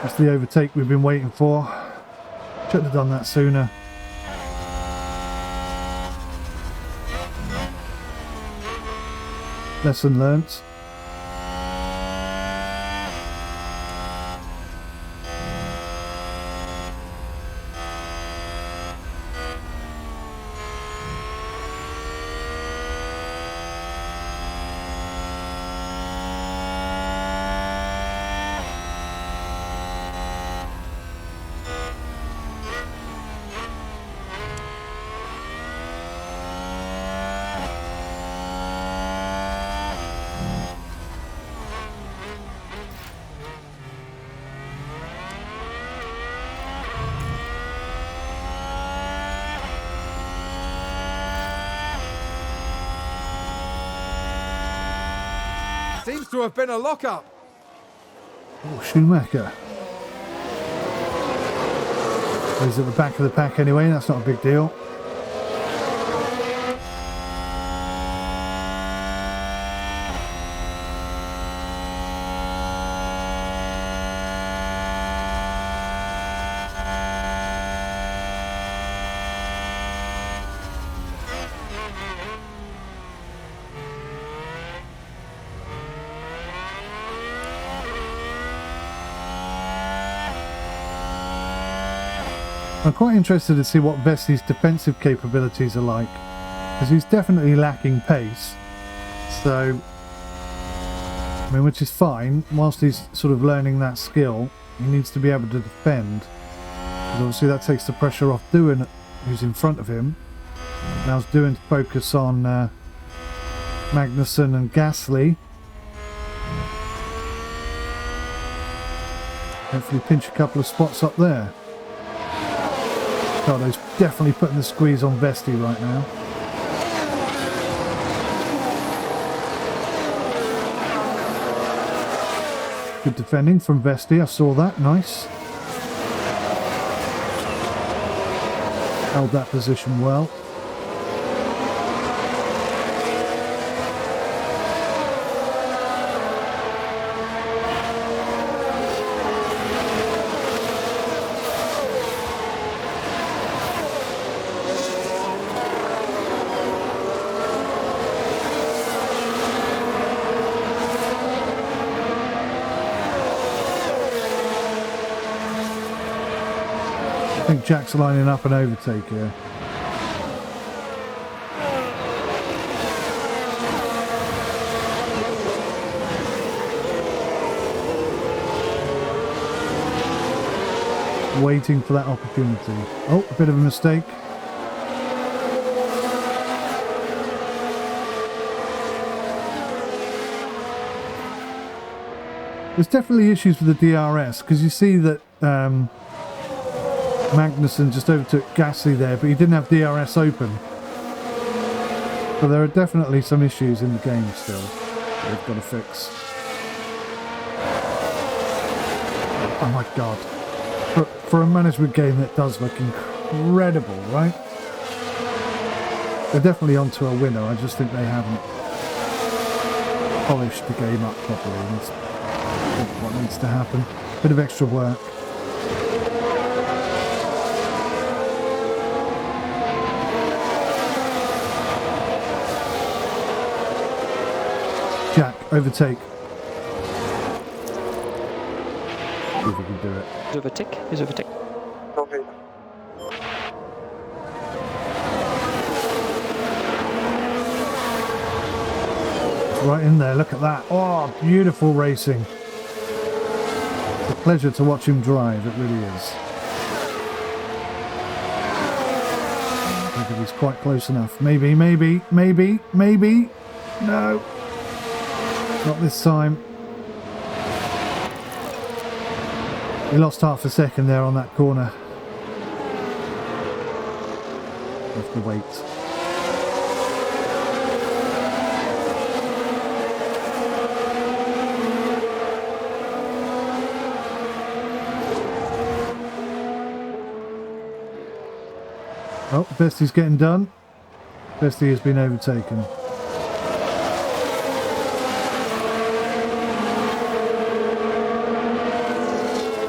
That's the overtake we've been waiting for. Should have done that sooner. Lesson learnt. Seems to have been a lock-up. Oh, Schumacher. He's at the back of the pack anyway, that's not a big deal. I'm quite interested to see what Vesti's defensive capabilities are like, because he's definitely lacking pace. So, I mean, which is fine. Whilst he's sort of learning that skill, he needs to be able to defend. Because obviously that takes the pressure off Doohan, who's in front of him. Now it's Doohan to focus on Magnussen and Gasly. Hopefully pinch a couple of spots up there. Ricardo's definitely putting the squeeze on Vesti right now. Good defending from Vesti, I saw that, nice. Held that position well. I think Jack's lining up an overtake here. Waiting for that opportunity. Oh, a bit of a mistake. There's definitely issues with the DRS, because you see that Magnussen just overtook Gasly there, but he didn't have DRS open. So there are definitely some issues in the game still that they've got to fix. Oh my god. For a management game that does look incredible, right? They're definitely onto a winner. I just think they haven't polished the game up properly. That's what needs to happen. Bit of extra work. Overtake. See if we can do it. Is overtake? Is overtake? Copy. It's right in there. Look at that. Oh, beautiful racing. It's a pleasure to watch him drive. It really is. I think he's quite close enough. Maybe. No. Not this time. He lost half a second there on that corner. Have to wait. Oh, Bestie's getting done. Bestie has been overtaken.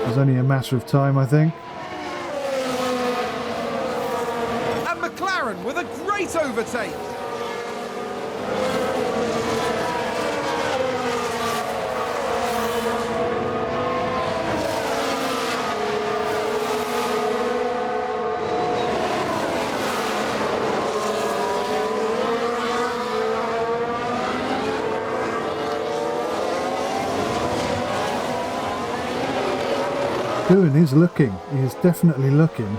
It was only a matter of time, I think. And McLaren with a great overtake. He's looking. He is definitely looking.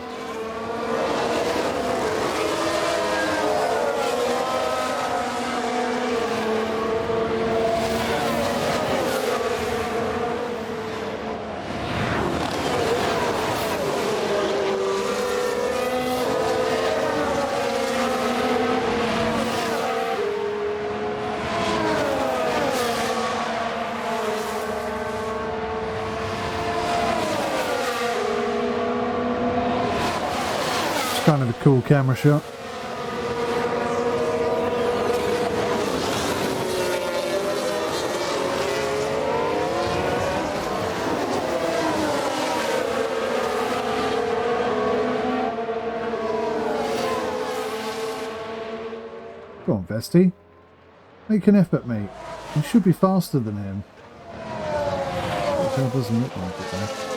Kind of a cool camera shot. Go on, Vesty. Make an effort, mate. You should be faster than him. It doesn't look like it, though.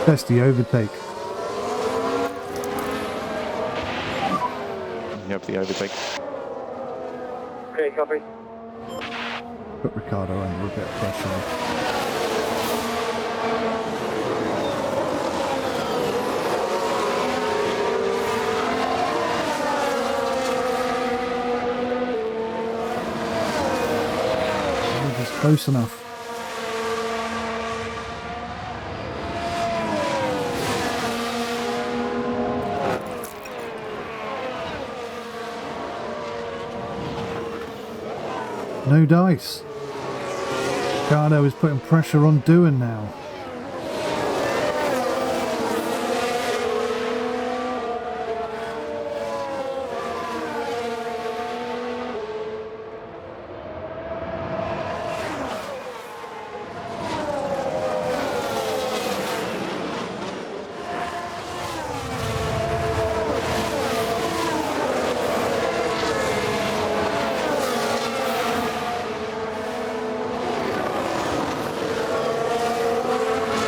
Bestie overtake. You have the overtake. Okay, copy. Put Ricardo under a bit of pressure. Just close enough. No dice. Ricardo is putting pressure on Doohan now.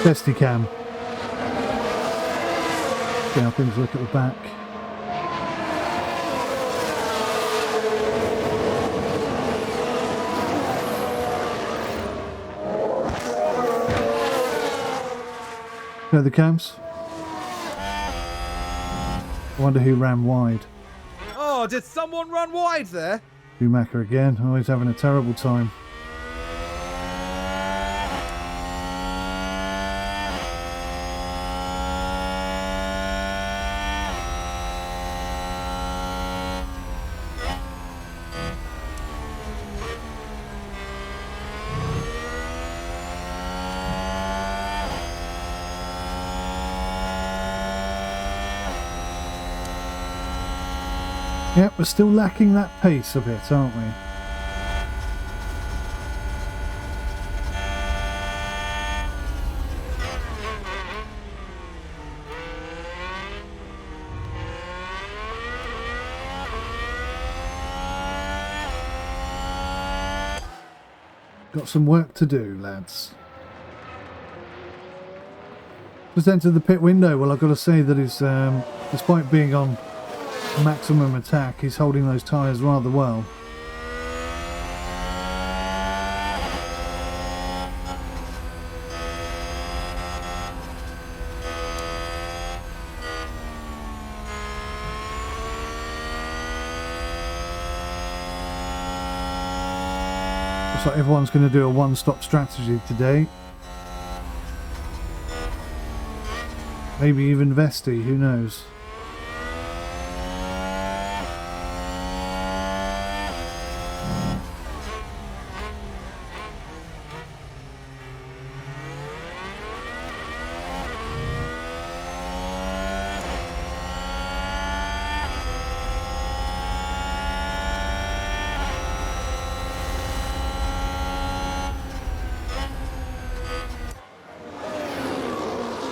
Best he can. See how things look at the back. Go the cams. I wonder who ran wide. Oh, did someone run wide there? Schumacher again. Oh, he's having a terrible time. Yep, we're still lacking that pace a bit, aren't we? Got some work to do, lads. Just entered the pit window. Well, I've got to say that he's, despite being on maximum attack, he's holding those tyres rather well. Looks like everyone's going to do a one-stop strategy today. Maybe even Vesti, who knows?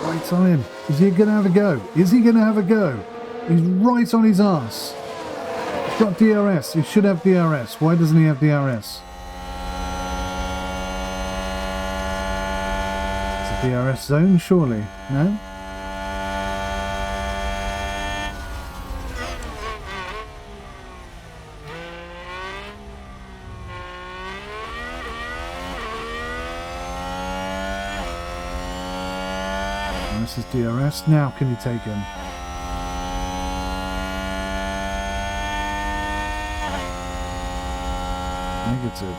Right on him. Is he going to have a go? Is he going to have a go? He's right on his arse. He's got DRS. He should have DRS. Why doesn't he have DRS? It's a DRS zone, surely. No? This is DRS. Now can you take him? Negative.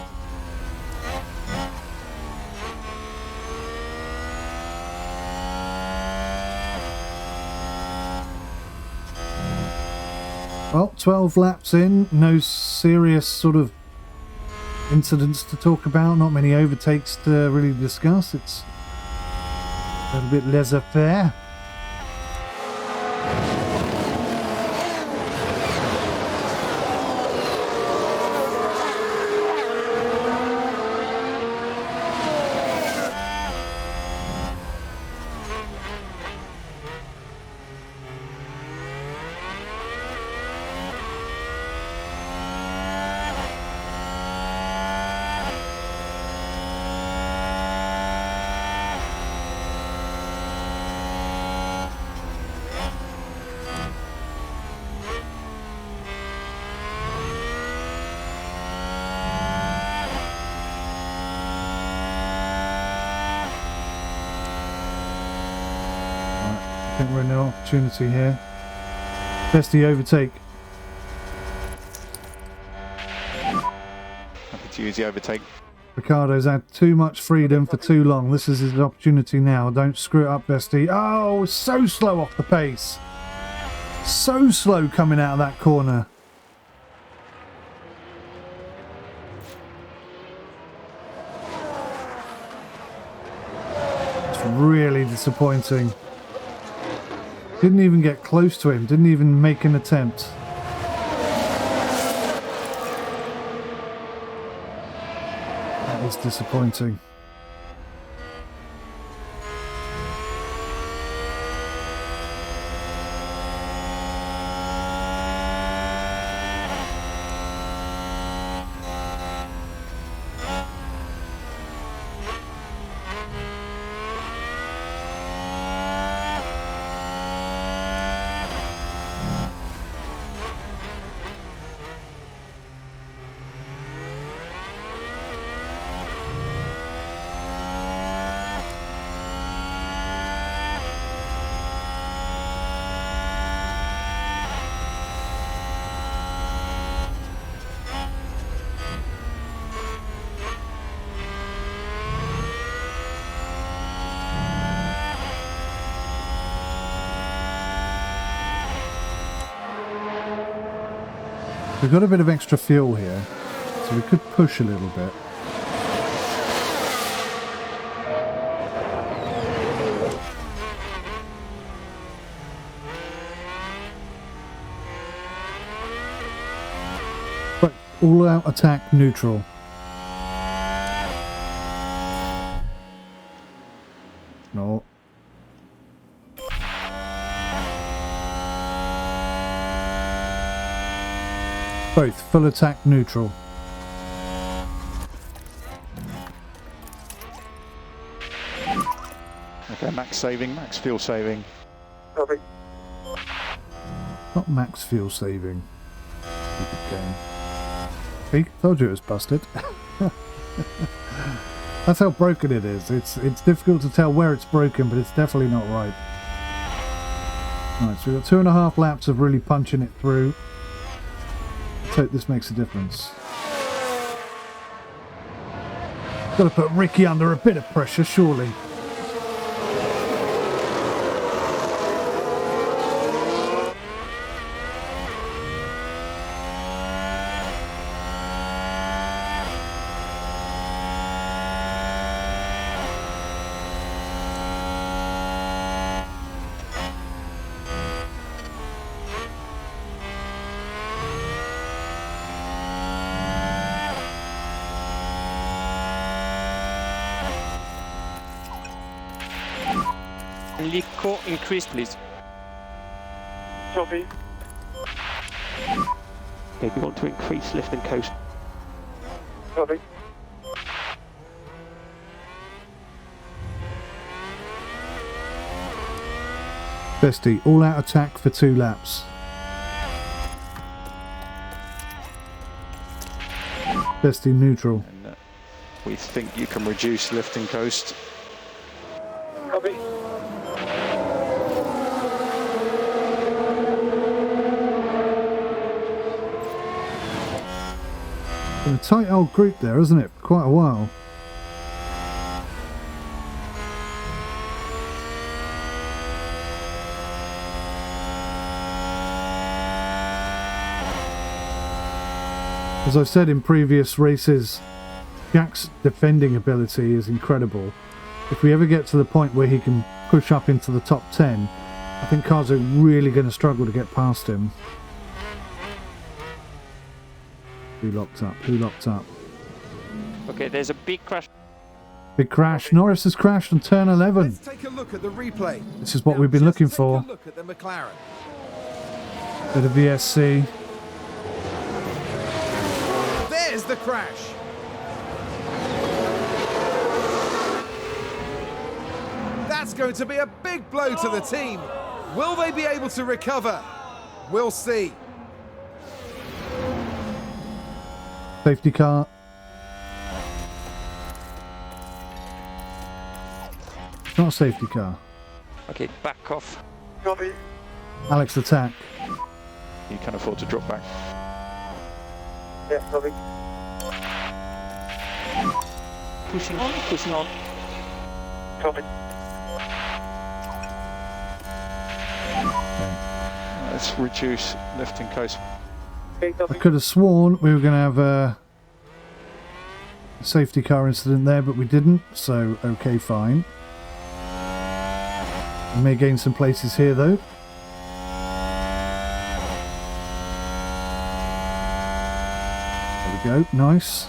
Well, 12 laps in, no serious sort of incidents to talk about, not many overtakes to really discuss. It's a little bit laissez-faire. I think we're in an opportunity here. Best the overtake. Happy to use the overtake. Ricardo's had too much freedom for too long. This is his opportunity now. Don't screw it up, Bestie. Oh, so slow off the pace. So slow coming out of that corner. It's really disappointing. Didn't even get close to him. Didn't even make an attempt. That is disappointing. We've got a bit of extra fuel here, so we could push a little bit. all out attack neutral. No. Both full attack neutral. Okay, max saving, max fuel saving. Copy. Not max fuel saving. Stupid game. See, told you it was busted. That's how broken it is. It's difficult to tell where it's broken, but it's definitely not right. Right, so we've got 2.5 laps of really punching it through. Let's hope this makes a difference. Got to put Ricky under a bit of pressure, surely. Lico, increase, please. Copy. Okay, we want to increase lift and coast. Copy. Bestie, all out attack for 2 laps. Bestie neutral. And we think you can reduce lift and coast. Copy. Been a tight old group there, isn't it? For quite a while. As I've said in previous races, Jack's defending ability is incredible. If we ever get to the point where he can push up into the top 10, I think cars are really going to struggle to get past him. Who locked up? Who locked up? Okay, there's a big crash. Big crash. Norris has crashed on turn 11. Let's take a look at the replay. This is what Now, we've been just looking take for. a look at the McLaren. Bit of VSC. There's the crash. That's going to be a big blow to the team. Will they be able to recover? We'll see. Safety car. It's not a safety car. Okay, back off. Copy. Alex attack. You can afford to drop back. Yes, copy. Pushing on, pushing on. Copy. Let's reduce lift and coast. Okay, I copy. could have sworn we were going to have a safety car incident there, but we didn't, so okay, fine. We may gain some places here though. There we go, nice.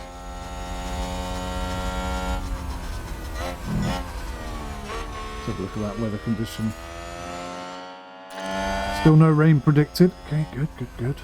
Let's have a look at that weather condition. Still no rain predicted. Okay, good, good, good.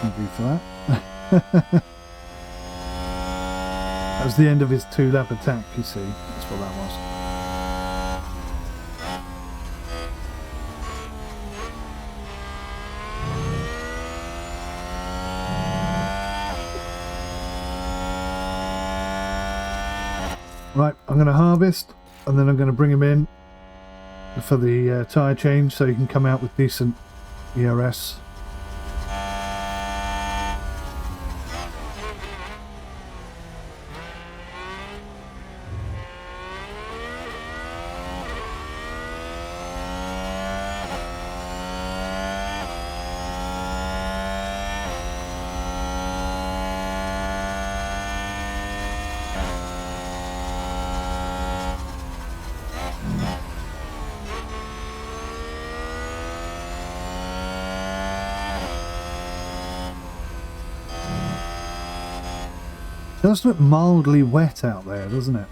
Thank you for that. That was the end of his 2-lap attack, you see. That's what that was. Right, I'm going to harvest, and then I'm going to bring him in for the tyre change so he can come out with decent ERS. It does look mildly wet out there, doesn't it?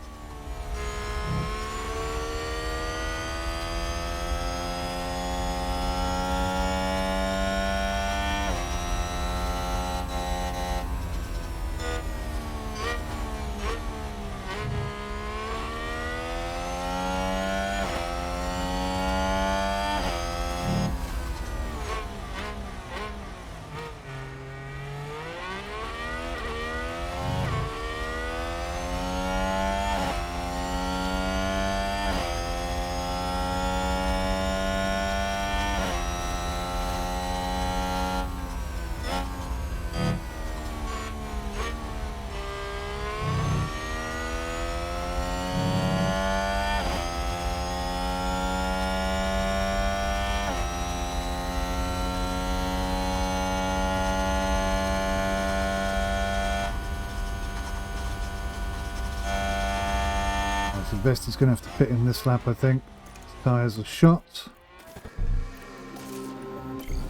Investor's going to have to pit in this lap, I think. His tyres are shot.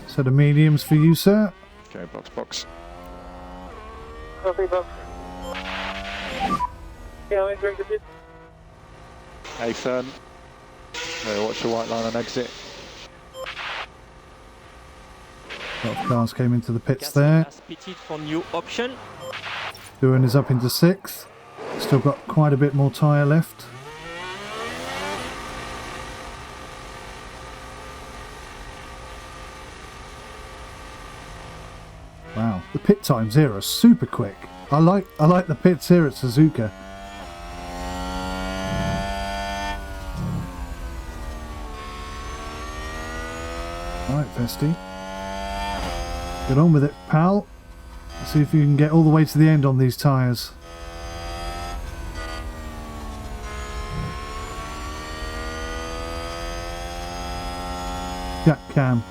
Set of mediums for you, sir. Okay, box. Copy, box. Yeah, I'm entering the pit. A firm. Watch the white line on exit. A lot of cars came into the pits Gasly there. has pitted for new option. Doohan is up into 6th. Still got quite a bit more tyre left. Wow, the pit times here are super quick. I like the pits here at Suzuka. Right, Vesty. Get on with it, pal. Let's see if you can get all the way to the end on these tyres. Jack Cam.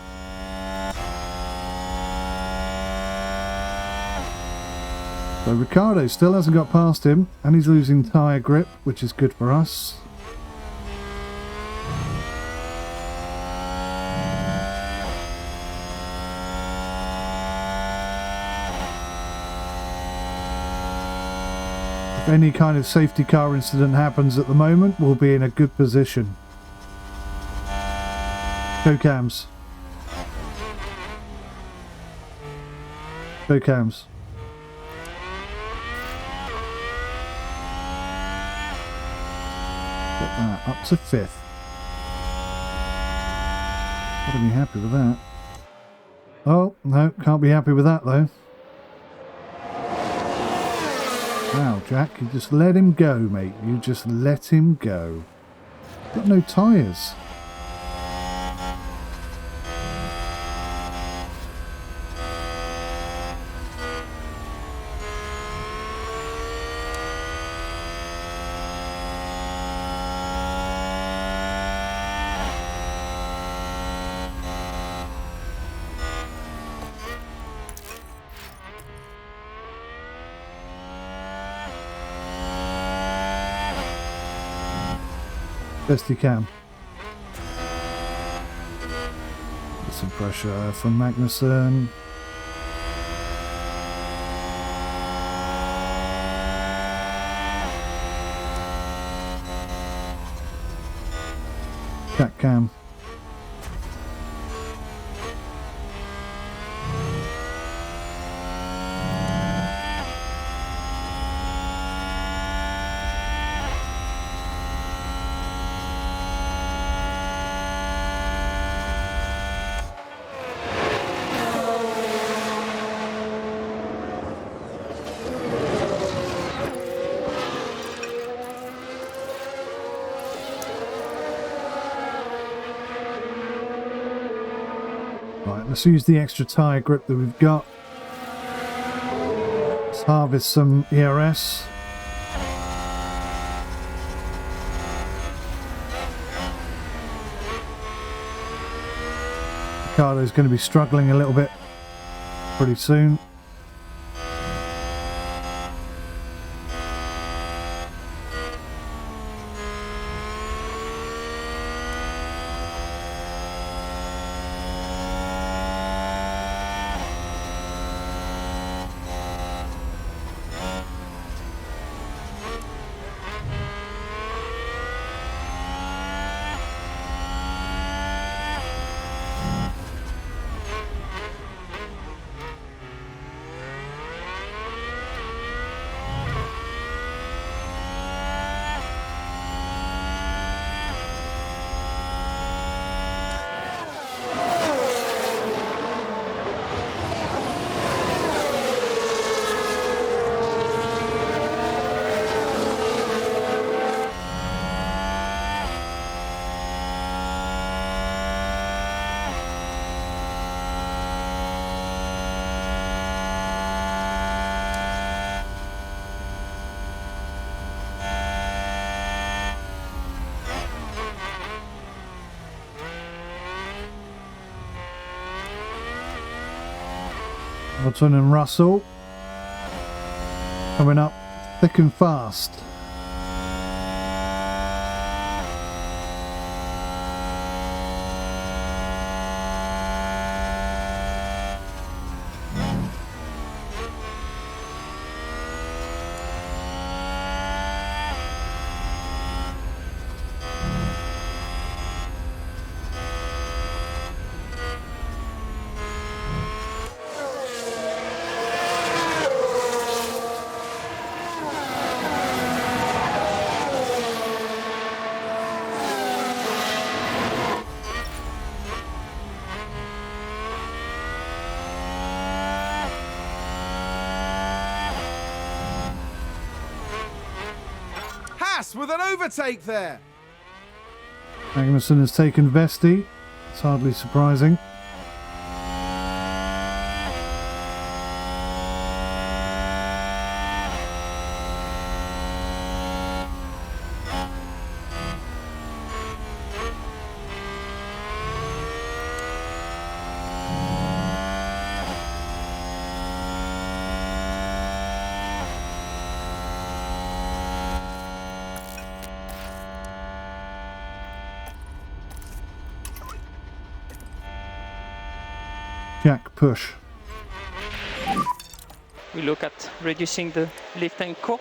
So Ricciardo still hasn't got past him, and he's losing tyre grip, which is good for us. If any kind of safety car incident happens at the moment, we'll be in a good position. Go cams. Go cams. Get that up to 5th. Gotta be happy with that. Oh, no, can't be happy with that though. Wow, Jack, you just let him go, mate. You just let him go. Got no tyres. Best you can. Get some pressure from Magnussen. Jack Cam. Right, let's use the extra tyre grip that we've got. Let's harvest some ERS. Ricardo's going to be struggling a little bit pretty soon. Hamilton and Russell coming up thick and fast. With an overtake there. Magnussen has taken Vesti. It's hardly surprising. Jack, push. We look at reducing the lift and co.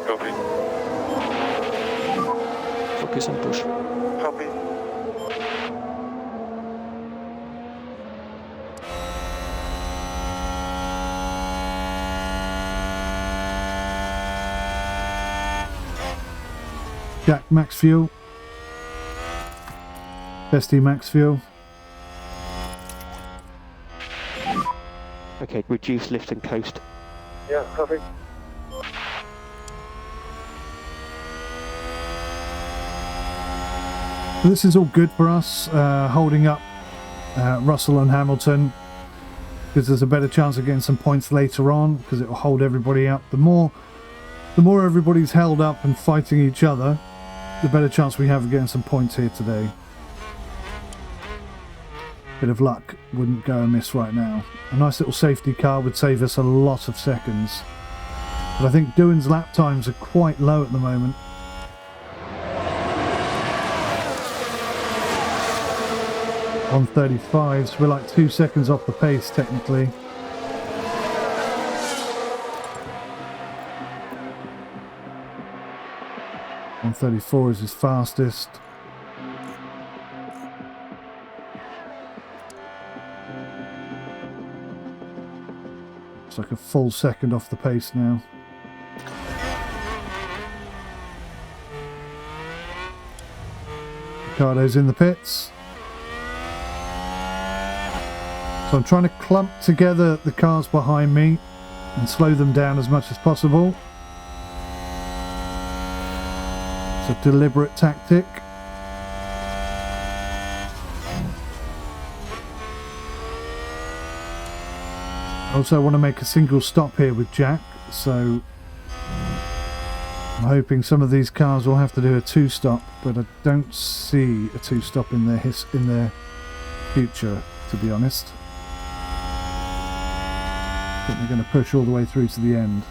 Copy. Focus on push. Copy. Jack, max fuel. Vesti, max fuel. Okay, reduce lift and coast. Yeah, copy. This is all good for us, holding up Russell and Hamilton, because there's a better chance of getting some points later on, because it will hold everybody up. The more everybody's held up and fighting each other, the better chance we have of getting some points here today. Bit of luck wouldn't go amiss right now. A nice little safety car would save us a lot of seconds. But I think Doohan's lap times are quite low at the moment. On 35, so we're like 2 seconds off the pace technically. On 34 is his fastest. It's like a full second off the pace now. Ricardo's in the pits. So I'm trying to clump together the cars behind me and slow them down as much as possible. It's a deliberate tactic. Also, I want to make a single stop here with Jack, so I'm hoping some of these cars will have to do a two-stop, but I don't see a two-stop in their future, to be honest. I think they're going to push all the way through to the end.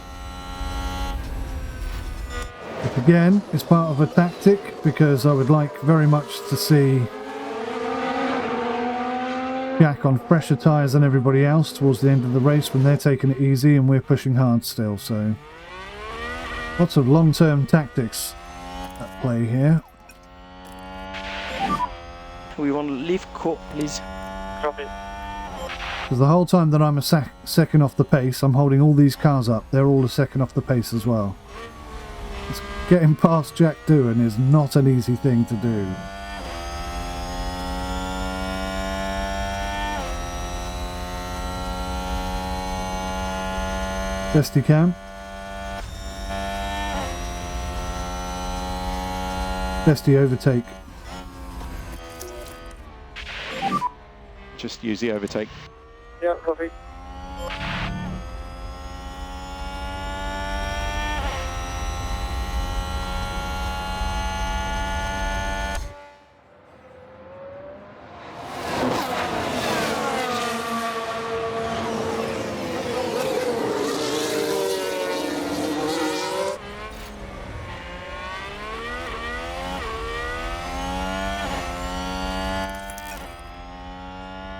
But again, it's part of a tactic, because I would like very much to see Jack on fresher tyres than everybody else towards the end of the race when they're taking it easy and we're pushing hard still. So lots of long-term tactics at play here. We want to leave court, please. Copy. Because the whole time that I'm a second off the pace, I'm holding all these cars up. They're all a second off the pace as well. Getting past Jack Doohan is not an easy thing to do. Best he can. Best he overtake. Just use the overtake. Yeah, copy.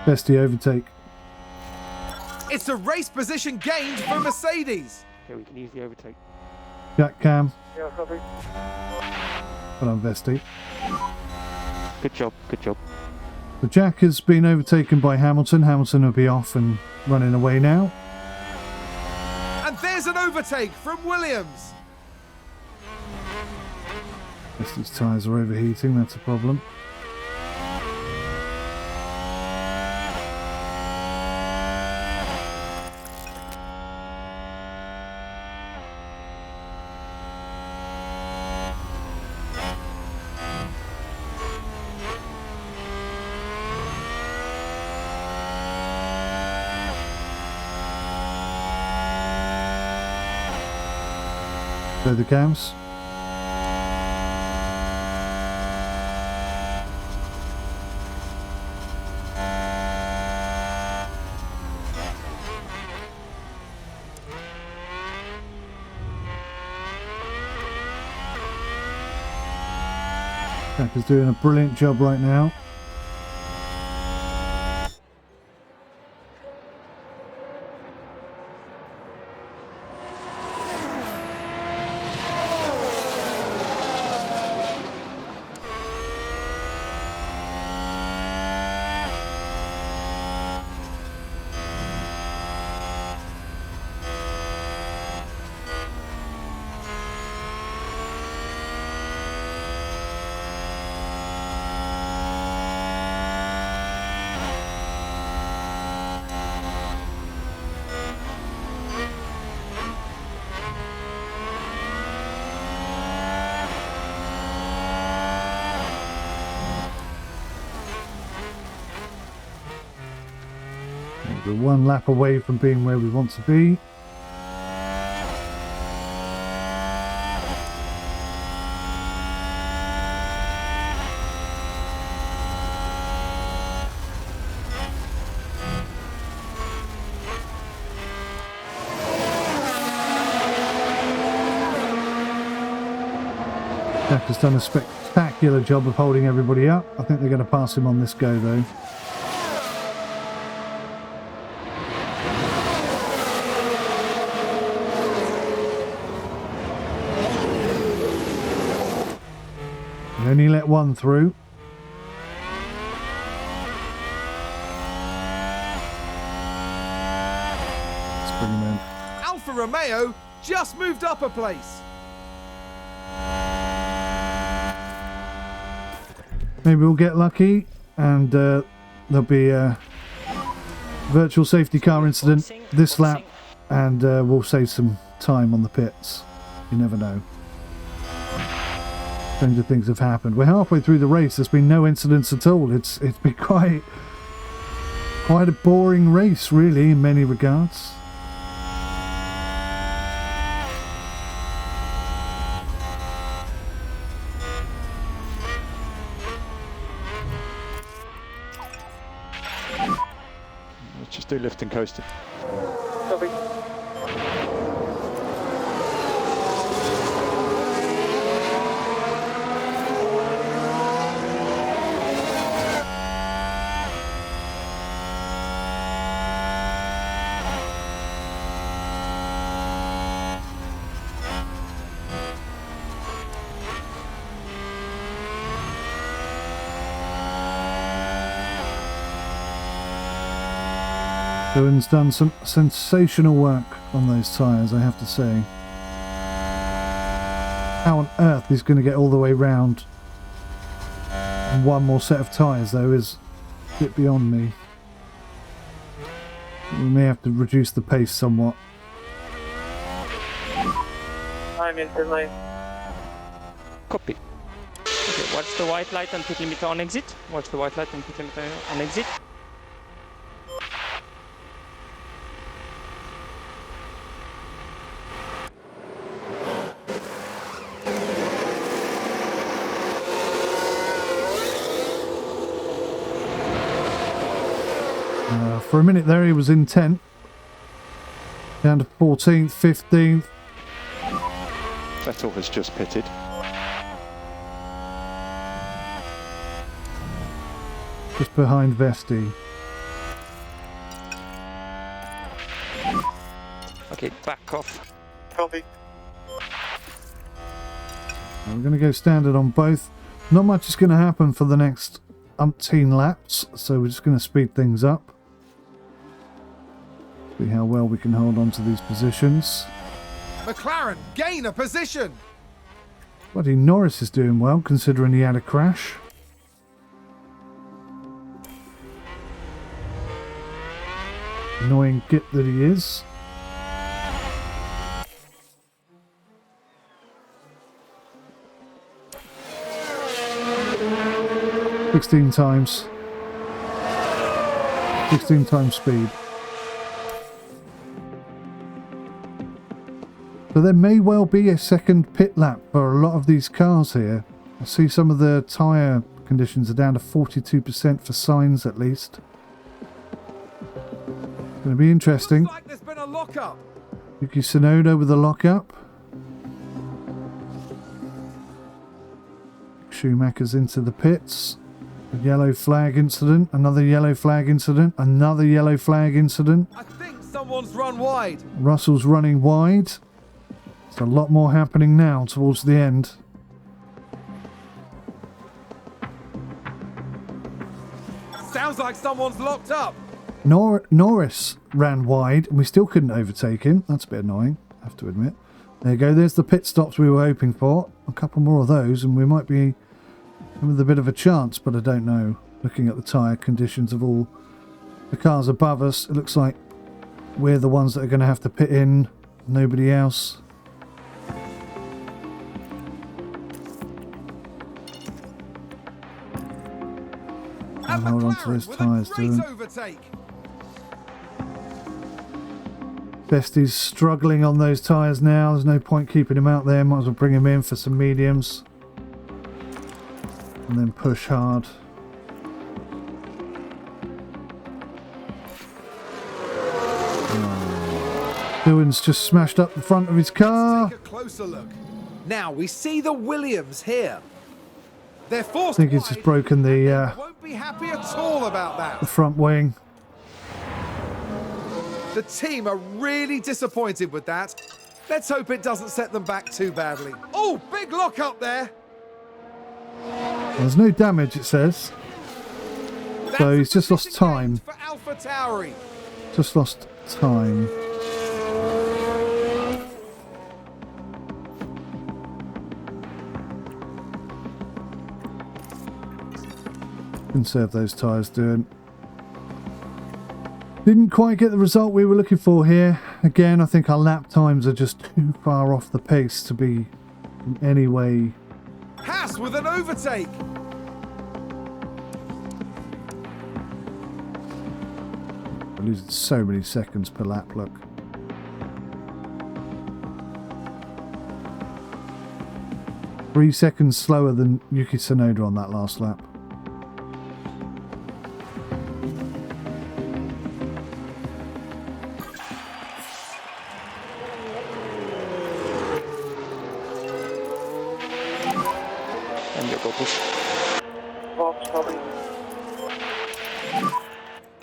Best he overtake. It's a race position gained for Mercedes. Okay, we can use the overtake. Jack Cam. Yeah, copy. Well done, Vesty. Good job, good job. So Jack has been overtaken by Hamilton. Hamilton will be off and running away now. And there's an overtake from Williams. Vesty's tyres are overheating, that's a problem. So the cams. Jack is doing a brilliant job right now. We're one lap away from being where we want to be. Jack has done a spectacular job of holding everybody up. I think they're going to pass him on this go though. Only let one through. Let's bring him in. Alfa Romeo just moved up a place. Maybe we'll get lucky and there'll be a virtual safety car incident this lap and we'll save some time on the pits. You never know. Stranger things have happened. We're halfway through the race. There's been no incidents at all. It's been quite Quite a boring race, really, in many regards. Let's just do lift and coasting. Copy. Owen's done some sensational work on those tyres, I have to say. How on earth he's going to get all the way round and one more set of tyres, though, is a bit beyond me. We may have to reduce the pace somewhat. I'm in pit lane. Copy. Okay, watch the white light and pit limiter on exit. Watch the white light and pit limiter on exit. For a minute there he was in 10th. Down to 14th, 15th. Vettel has just pitted. Just behind Vesti. Okay, back off. Copy. We're going to go standard on both. Not much is going to happen for the next umpteen laps, so we're just going to speed things up. See how well we can hold on to these positions. McLaren gain a position. Bloody Norris is doing well, considering he had a crash. Annoying git that he is. $16 times. 16 times speed. So there may well be a second pit lap for a lot of these cars here. I see some of the tyre conditions are down to 42% for signs at least. Going to be interesting. Looks like there's been a lockup. Yuki Tsunoda with a lockup. Schumacher's into the pits. A yellow flag incident. Another yellow flag incident. Another yellow flag incident. I think someone's run wide. Russell's running wide. There's a lot more happening now towards the end. Sounds like someone's locked up. Norris ran wide and we still couldn't overtake him. That's a bit annoying, I have to admit. There you go, there's the pit stops we were hoping for. A couple more of those and we might be with a bit of a chance, but I don't know. Looking at the tyre conditions of all the cars above us, it looks like we're the ones that are going to have to pit in, nobody else. And Hold on to McLaren those with tyres, a great Dylan. overtake. Bestie's struggling on those tyres now. There's no point keeping him out there. Might as well bring him in for some mediums. And then push hard. Dylan's just smashed up the front of his car. Take a closer look. Now we see the Williams here. They're I forced think he's just wide. broken the Won't be happy at all about that. front wing. The team are really disappointed with that. Let's hope it doesn't set them back too badly. Oh, big lock up there. There's no damage, it says. So he's just lost time. For Alpha Tauri. Just lost time. Conserve those tyres, doing. Didn't quite get the result we were looking for here. Again, I think our lap times are just too far off the pace to be in any way. Haas with an overtake. We're losing so many seconds per lap, look. 3 seconds slower than Yuki Tsunoda on that last lap. And you go push. Box, copy.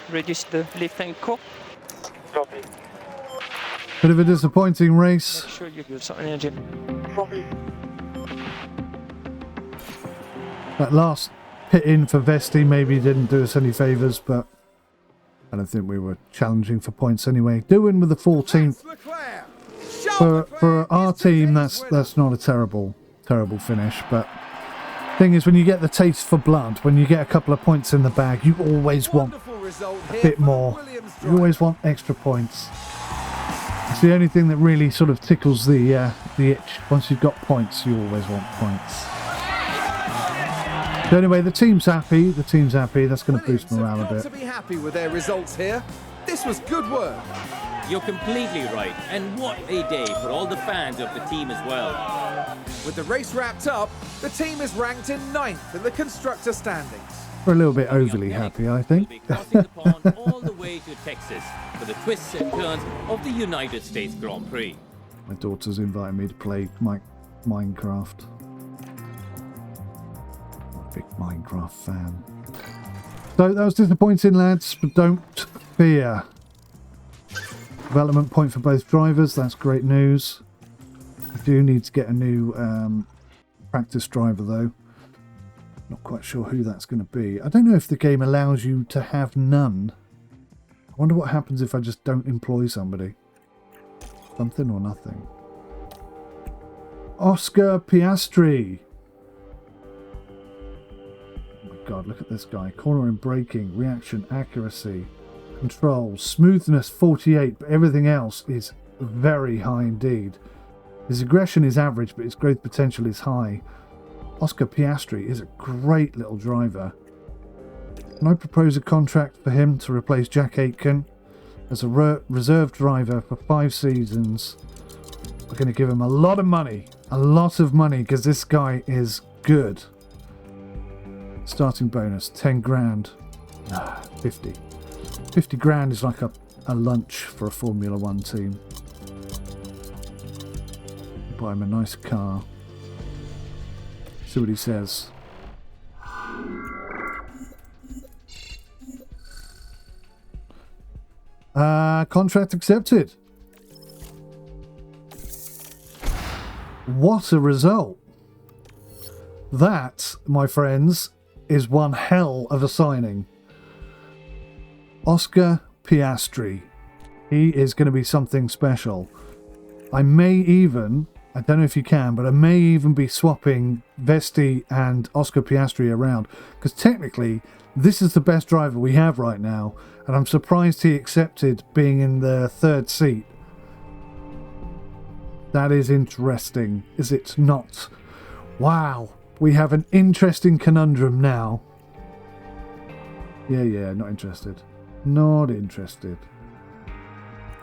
Reduce the lift and co. Copy. Bit of a disappointing race. Make sure you give some energy. Copy. That last pit in for Vesti maybe didn't do us any favours, but I don't think we were challenging for points anyway. Doing with the 14th. For our team, that's not a terrible finish, but thing is, when you get the taste for blood, when you get a couple of points in the bag, you always want a bit more. You always want extra points. It's the only thing that really sort of tickles the itch. Once you've got points, you always want points. So anyway, the team's happy. The team's happy. That's going to boost morale a bit. To be happy with their results here. This was good work. You're completely right, and what a day for all the fans of the team as well. With the race wrapped up, the team is ranked in 9th in the constructor standings. We're a little bit overly happy, I think. We'll be crossing the pond all the way to Texas for the twists and turns of the United States Grand Prix. My daughter's invited me to play Minecraft. I'm a big Minecraft fan. So that was disappointing, lads, but don't fear. Development point for both drivers, that's great news. I do need to get a new practice driver though. Not quite sure who that's going to be. I don't know if the game allows you to have none. I wonder what happens if I just don't employ somebody. Something or nothing. Oscar Piastri. Oh my god, look at this guy. Corner and braking, reaction, accuracy, control, smoothness 48, but everything else is very high indeed. His aggression is average, but his growth potential is high. Oscar Piastri is a great little driver. Can I propose a contract for him to replace Jack Aitken as a reserve driver for 5 seasons? We're going to give him a lot of money, because this guy is good. Starting bonus, 10 grand. 50. 50 grand is like a lunch for a Formula 1 team. Buy him a nice car. See what he says. Contract accepted. What a result. That, my friends, is one hell of a signing. Oscar Piastri. He is going to be something special. I may even, I don't know if you can, but I may even be swapping Vesti and Oscar Piastri around, because technically this is the best driver we have right now, and I'm surprised he accepted being in the 3rd seat. That is interesting, is it not? Wow, we have an interesting conundrum now. Yeah, not interested. Not interested.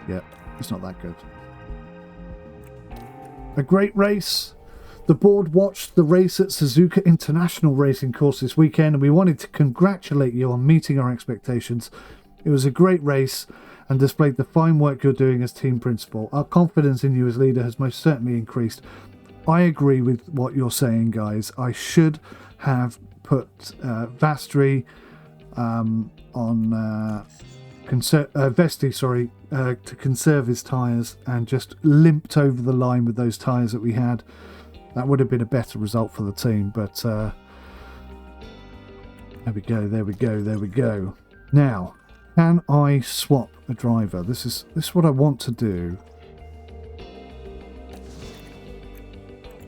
Yeah, it's not that good. A great race. The board watched the race at Suzuka International Racing Course this weekend, and we wanted to congratulate you on meeting our expectations. It was a great race and displayed the fine work you're doing as team principal. Our confidence in you as leader has most certainly increased. I agree with what you're saying, guys. I should have put Vesti, to conserve his tyres, and just limped over the line with those tyres that we had. That would have been a better result for the team, but there we go. Now, can I swap a driver? This is what I want to do.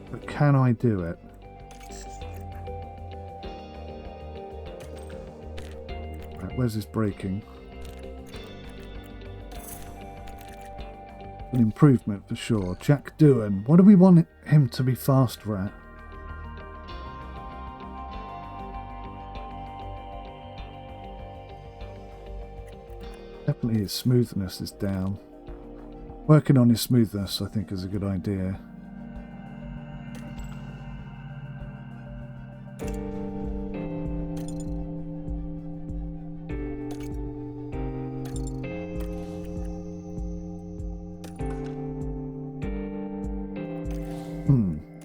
But can I do it? Right, where's his braking? An improvement for sure. Jack Doohan. What do we want him to be faster at? Definitely his smoothness is down. Working on his smoothness, I think, is a good idea.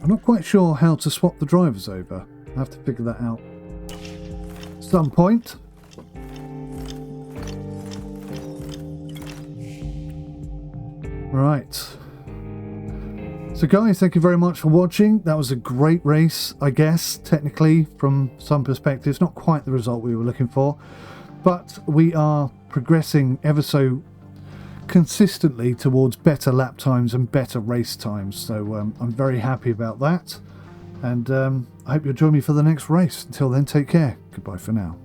I'm not quite sure how to swap the drivers over. I have to figure that out at some point. Right. So guys, thank you very much for watching. That was a great race, I guess, technically, from some perspectives. Not quite the result we were looking for, but we are progressing ever so consistently towards better lap times and better race times. So I'm very happy about that. And I hope you'll join me for the next race. Until then, take care. Goodbye for now.